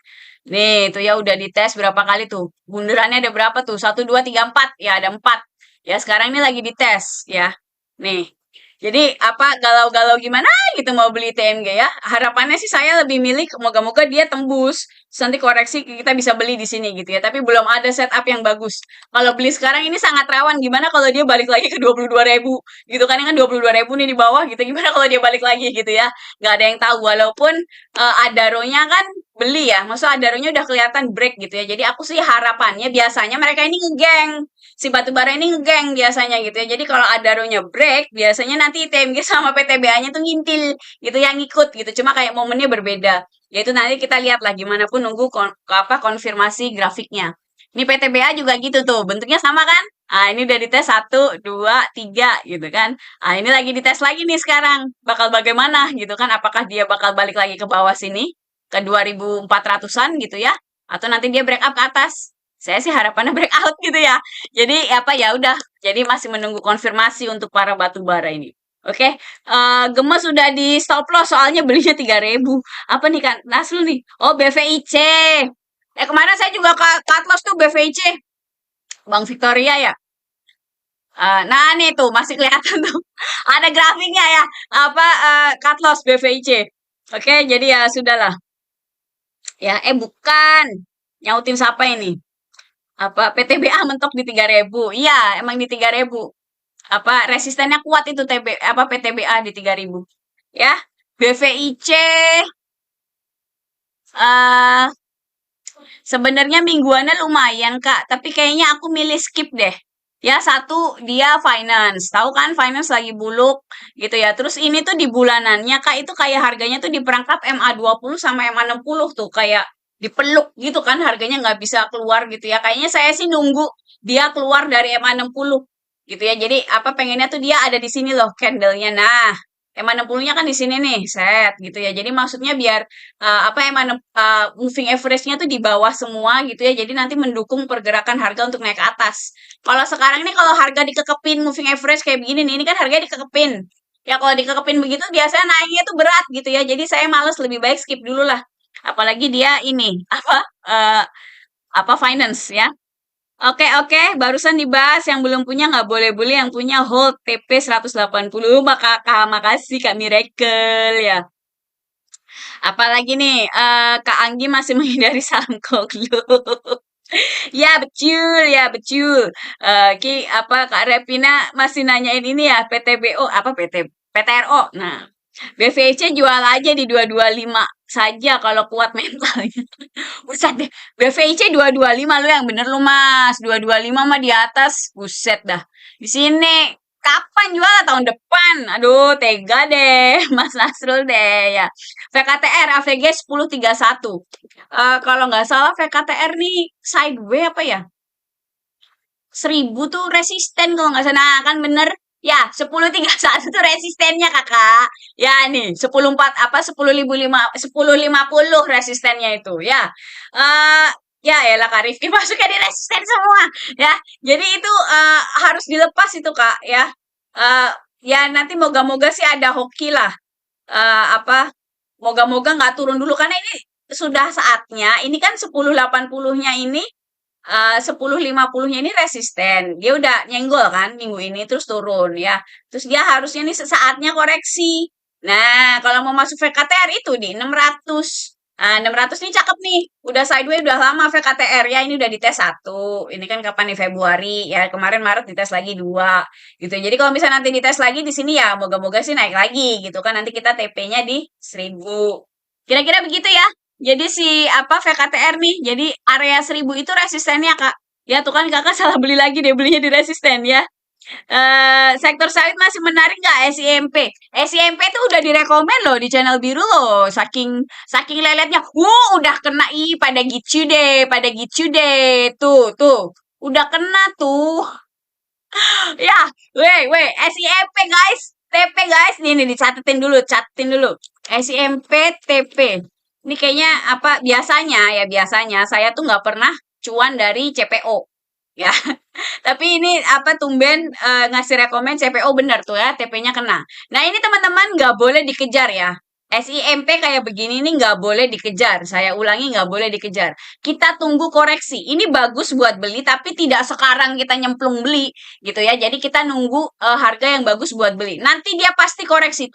Nih, itu ya udah dites berapa kali tuh. Bunderannya ada berapa tuh? 1, 2, 3, 4. Ya, ada 4. Ya, sekarang ini lagi dites ya. Nih, jadi apa galau-galau gimana gitu mau beli TMG ya. Harapannya sih saya lebih milih moga-moga dia tembus. Terus nanti koreksi kita bisa beli di sini gitu ya. Tapi belum ada setup yang bagus. Kalau beli sekarang ini sangat rawan. Gimana kalau dia balik lagi ke 22.000 gitu kan, kan 22.000 nih di bawah gitu. Gimana kalau dia balik lagi gitu ya. Nggak ada yang tahu walaupun Adaronya kan beli ya. Maksudnya Adaronya udah kelihatan break gitu ya. Jadi aku sih harapannya biasanya mereka ini ngegeng si batubara ini ngegeng biasanya gitu ya. Jadi kalau Adaronya break, biasanya nanti TMG sama PTBA-nya tuh ngintil gitu yang ngikut gitu. Cuma kayak momennya berbeda. Yaitu nanti kita lihat lah gimana pun nunggu konfirmasi grafiknya. Ini PTBA juga gitu tuh, bentuknya sama kan? Ah, ini udah dites 1, 2, 3 gitu kan. Ah, ini lagi dites lagi nih sekarang. Bakal bagaimana gitu kan? Apakah dia bakal balik lagi ke bawah sini ke 2400-an gitu ya? Atau nanti dia break up ke atas? Saya sih harapannya break out gitu ya. Jadi apa ya udah, jadi masih menunggu konfirmasi untuk para batubara ini. Oke, gemes sudah di stop loss soalnya belinya 3.000. Apa nih kan Nasrul nih? Oh, BVIC. Kemarin saya juga cut loss tuh BVIC. Bang Victoria ya. Nah nih tuh masih kelihatan tuh. Ada grafiknya ya. Apa cut loss BVIC. Oke, jadi ya sudahlah. Ya, bukan. Nyautin siapa ini? Apa PTBA mentok di 3.000. Iya, emang di 3.000. Apa resistennya kuat itu apa PTBA di 3.000. Ya. BVIC eh sebenarnya mingguannya lumayan, Kak, tapi kayaknya aku milih skip deh. Ya, satu dia finance. Tahu kan finance lagi buluk gitu ya. Terus ini tuh di bulanannya, Kak, itu kayak harganya tuh diperangkap MA20 sama MA60 tuh kayak dipeluk gitu kan harganya nggak bisa keluar gitu ya. Kayaknya saya sih nunggu dia keluar dari MA60 gitu ya. Jadi apa pengennya tuh dia ada di sini loh candlenya. Nah, MA60-nya kan di sini nih, set gitu ya. Jadi maksudnya biar apa moving average-nya tuh di bawah semua gitu ya. Jadi nanti mendukung pergerakan harga untuk naik ke atas. Kalau sekarang ini kalau harga dikekepin moving average kayak begini nih, ini kan harganya dikekepin. Ya kalau dikekepin begitu biasanya naiknya tuh berat gitu ya. Jadi saya males lebih baik skip dulu lah. Apalagi dia ini eh, apa finance ya. Oke, oke, barusan dibahas yang belum punya nggak boleh beli, yang punya hold TP 180. Makasih Kak Miracle ya. Apalagi nih, Kak Anggi masih menghindari saham Koglu. Ya betul, ya betul. Apa Kak Revina masih nanyain ini ya PTBO apa PTRO. Nah, BVC jual aja di 225 saja kalau kuat mentalnya. Buset deh, BVC 225 lu yang bener lu Mas. 225 mah di atas. Buset dah. Di sini kapan jual tahun depan? Aduh, tega deh Mas Nasrul deh ya. VKTR AVG 1031. Kalau nggak salah VKTR nih sideway apa ya? 1000 tuh resisten kalau nggak salah. Nah, kan bener. Ya, 1031 tuh resistennya kakak. Ya nih, 104 apa 10.050 resistennya itu ya. Eh ya lah Kak Rifki masuknya di resisten semua ya. Jadi itu harus dilepas itu Kak ya. Eh ya nanti moga-moga sih ada hoki lah. Apa moga-moga nggak turun dulu karena ini sudah saatnya. Ini kan 1080-nya ini 10.50-nya ini resisten. Dia udah nyenggol kan minggu ini terus turun ya. Terus dia harusnya nih saatnya koreksi. Nah, kalau mau masuk VKTR itu di 600. Nah, 600 nih cakep nih. Udah sideways udah lama VKTR ya. Ini udah dites satu. Ini kan kapan nih Februari ya. Kemarin Maret dites lagi dua gitu. Jadi kalau misalnya nanti dites lagi di sini ya moga-moga sih naik lagi gitu kan. Nanti kita TP-nya di 1000. Kira-kira begitu ya. Jadi si apa VKTR nih, jadi area 1000 itu resistennya Kak. Ya tuh kan Kakak salah beli lagi deh, belinya di resisten ya. Sektor sawit masih menarik nggak SIMP? SIMP tuh udah direkomen loh di channel biru loh. Saking saking leletnya. Udah kena pada gitu deh, pada gitu deh. Tuh. Udah kena tuh. Ya, weh, SIMP guys. TP guys, nih dicatetin dulu, catetin dulu. SIMP TP. Ini kayaknya apa biasanya saya tuh nggak pernah cuan dari CPO ya. Tapi ini apa tumben ngasih rekomen CPO bener tuh ya, TP-nya kena. Nah ini teman-teman nggak boleh dikejar ya. SIMP kayak begini nih nggak boleh dikejar. Saya ulangi nggak boleh dikejar. Kita tunggu koreksi. Ini bagus buat beli tapi tidak sekarang kita nyemplung beli gitu ya. Jadi kita nunggu harga yang bagus buat beli. Nanti dia pasti koreksi.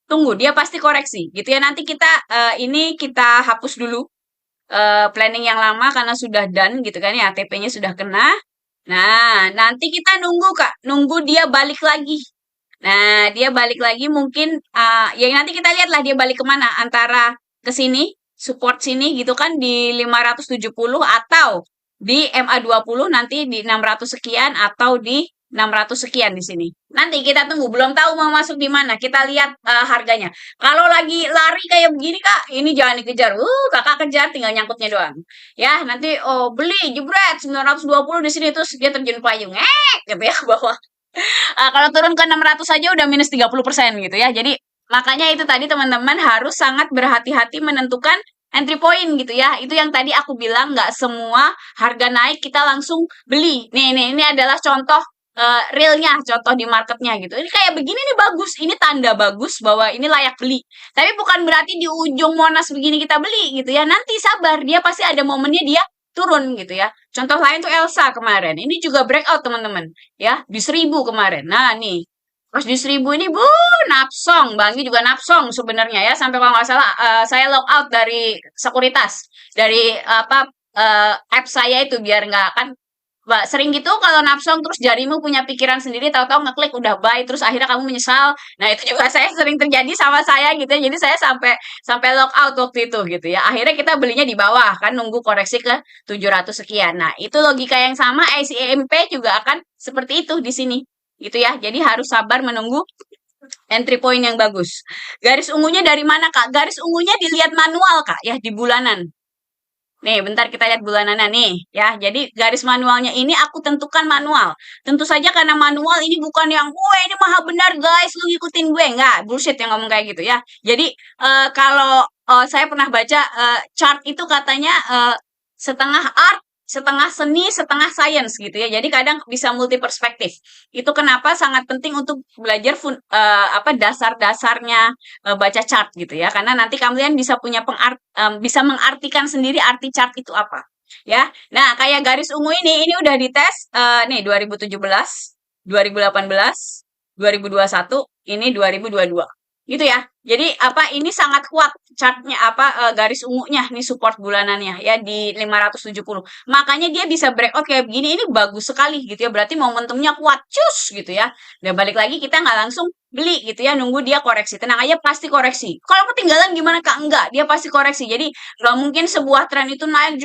Tunggu, dia pasti koreksi gitu ya. Nanti kita ini kita hapus dulu planning yang lama karena sudah done gitu kan ya. TP-nya sudah kena. Nah, nanti kita nunggu Kak, nunggu dia balik lagi. Nah, dia balik lagi mungkin ya nanti kita lihatlah dia balik kemana antara ke sini, support sini gitu kan di 570 atau di MA20 nanti di 600 sekian atau di 600 sekian di sini. Nanti kita tunggu, belum tahu mau masuk di mana. Kita lihat harganya. Kalau lagi lari kayak begini Kak, ini jangan dikejar. Kakak kejar tinggal nyangkutnya doang. Ya, nanti beli jebret 920 di sini terus dia terjun payung. Gitu ya bawah. Kalau turun ke 600 saja udah minus 30% gitu ya. Jadi makanya itu tadi teman-teman harus sangat berhati-hati menentukan entry point gitu ya. Itu yang tadi aku bilang nggak semua harga naik kita langsung beli. Nih ini adalah contoh realnya, contoh di marketnya gitu. Ini kayak begini nih bagus, ini tanda bagus bahwa ini layak beli. Tapi bukan berarti di ujung Monas begini kita beli gitu ya. Nanti sabar, dia pasti ada momennya dia turun gitu ya. Contoh lain tuh Elsa kemarin. Ini juga breakout teman-teman ya di 1000 kemarin. Nah nih pas di 1000 ini napsong, Banggi juga napsong sebenarnya ya sampai kalau nggak salah saya log out dari sekuritas dari apa app saya itu biar nggak kan Mbak, sering gitu kalau napsong terus jarimu punya pikiran sendiri tahu-tahu ngeklik udah buy terus akhirnya kamu menyesal. Nah, itu juga saya sering terjadi sama saya gitu ya. Jadi saya sampai sampai log out waktu itu gitu ya. Akhirnya kita belinya di bawah kan nunggu koreksi ke 700 sekian. Nah, itu logika yang sama ICMP juga akan seperti itu di sini. Gitu ya. Jadi harus sabar menunggu entry point yang bagus. Garis ungunya dari mana, Kak? Garis ungunya dilihat manual, Kak, ya di bulanan. Nih, bentar kita lihat bulanannya nih, ya. Jadi garis manualnya ini aku tentukan manual. Tentu saja karena manual ini bukan yang, wah ini maha benar guys, lu ngikutin gue. Enggak, bullshit yang ngomong kayak gitu ya. Jadi kalau saya pernah baca chart itu katanya setengah art, setengah seni, setengah science gitu ya. Jadi kadang bisa multi perspektif. Itu kenapa sangat penting untuk belajar apa dasar-dasarnya baca chart gitu ya. Karena nanti kalian bisa punya bisa mengartikan sendiri arti chart itu apa. Ya. Nah, kayak garis ungu ini udah dites nih 2017, 2018, 2021, ini 2022. Gitu ya. Jadi apa ini sangat kuat chartnya apa garis ungunya nih support bulanannya ya di 570. Makanya dia bisa breakout kayak begini ini bagus sekali gitu ya. Berarti momentumnya kuat cus gitu ya. Dan balik lagi kita nggak langsung beli gitu ya, nunggu dia koreksi. Tenang aja pasti koreksi. Kalau ketinggalan gimana Kak? Enggak, dia pasti koreksi. Jadi nggak mungkin sebuah tren itu naik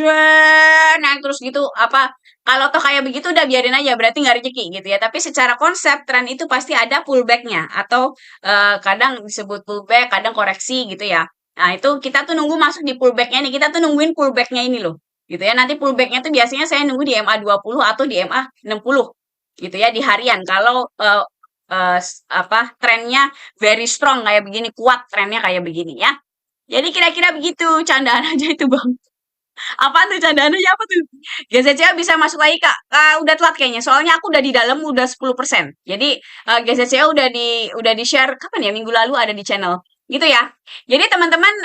naik terus gitu apa kalau toh kayak begitu udah biarin aja berarti nggak rezeki gitu ya. Tapi secara konsep tren itu pasti ada pullbacknya atau kadang disebut pullback, kadang koreksi gitu ya. Nah, itu kita tuh nunggu masuk di pullbacknya nih. Kita tuh nungguin pullbacknya ini loh. Gitu ya. Nanti pullbacknya tuh biasanya saya nunggu di MA 20 atau di MA 60 gitu ya di harian. Kalau apa trennya very strong kayak begini, kuat trennya kayak begini ya. Jadi kira-kira begitu candaan aja itu Bang. Apa tuh candaannya apa tuh? GZCA bisa masuk lagi Kak. Udah telat kayaknya. Soalnya aku udah di dalam udah 10%. Jadi GZCA udah di-share kapan ya? Minggu lalu ada di channel. Gitu ya. Jadi teman-teman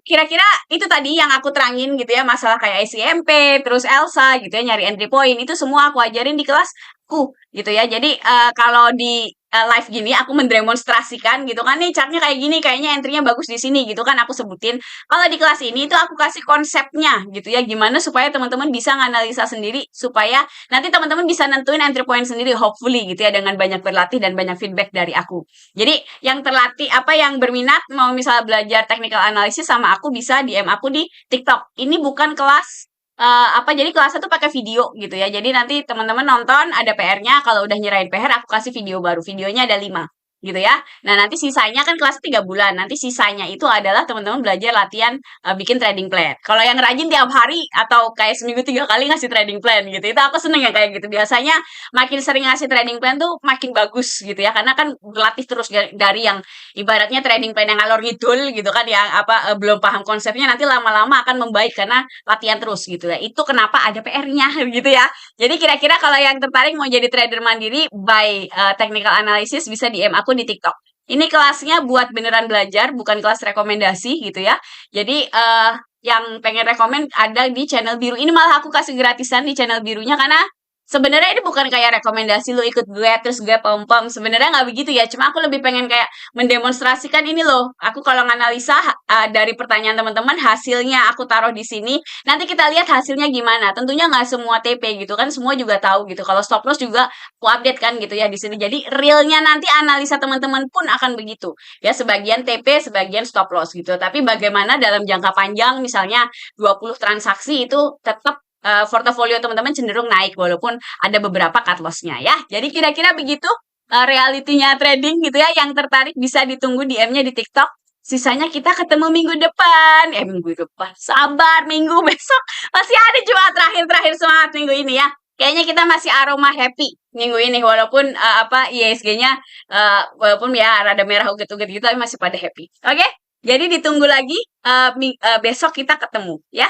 kira-kira itu tadi yang aku terangin gitu ya, masalah kayak ICMP, terus Elsa gitu ya, nyari entry point itu semua aku ajarin di kelasku gitu ya. Jadi kalau di live gini aku mendemonstrasikan gitu kan nih chartnya kayak gini kayaknya entry-nya bagus di sini gitu kan aku sebutin kalau di kelas ini itu aku kasih konsepnya gitu ya, gimana supaya teman-teman bisa nganalisa sendiri, supaya nanti teman-teman bisa nentuin entry point sendiri, hopefully gitu ya, dengan banyak berlatih dan banyak feedback dari aku. Jadi yang terlatih, apa yang berminat mau misalnya belajar technical analysis sama aku bisa DM aku di TikTok. Ini bukan kelas apa jadi kelasnya tuh pakai video gitu ya. Jadi nanti teman-teman nonton ada PR-nya, kalau udah nyerahin PR aku kasih video baru. Videonya ada 5 gitu ya. Nah, nanti sisanya kan kelas 3 bulan. Nanti sisanya itu adalah teman-teman belajar latihan bikin trading plan. Kalau yang rajin tiap hari atau kayak seminggu 3 kali ngasih trading plan gitu. Itu aku seneng yang kayak gitu. Biasanya makin sering ngasih trading plan tuh makin bagus gitu ya. Karena kan berlatih terus dari yang ibaratnya trading plan yang ngalor ngidul gitu kan yang apa belum paham konsepnya nanti lama-lama akan membaik karena latihan terus gitu ya. Itu kenapa ada PR-nya gitu ya. Jadi kira-kira kalau yang tertarik mau jadi trader mandiri by technical analysis bisa DM aku di TikTok. Ini kelasnya buat beneran belajar, bukan kelas rekomendasi gitu ya. Jadi yang pengen rekomen ada di channel biru. Ini malah aku kasih gratisan di channel birunya karena sebenarnya ini bukan kayak rekomendasi lu ikut gue terus gue pom-pom. Sebenarnya nggak begitu ya. Cuma aku lebih pengen kayak mendemonstrasikan ini loh. Aku kalau nganalisa dari pertanyaan teman-teman hasilnya aku taruh di sini. Nanti kita lihat hasilnya gimana. Tentunya nggak semua TP gitu kan. Semua juga tahu gitu. Kalau stop loss juga aku update kan gitu ya di sini. Jadi realnya nanti analisa teman-teman pun akan begitu. Ya sebagian TP, sebagian stop loss gitu. Tapi bagaimana dalam jangka panjang misalnya 20 transaksi itu tetap portofolio teman-teman cenderung naik walaupun ada beberapa cut loss-nya ya. Jadi kira-kira begitu realitinya trading gitu ya. Yang tertarik bisa ditunggu DM-nya di TikTok. Sisanya kita ketemu minggu depan. Minggu depan. Sabar, minggu besok. Masih ada cuma terakhir-terakhir semangat minggu ini ya. Kayaknya kita masih aroma happy minggu ini walaupun apa ISG-nya walaupun ya rada merah uget-uget gitu tapi masih pada happy. Oke? Jadi ditunggu lagi besok kita ketemu ya.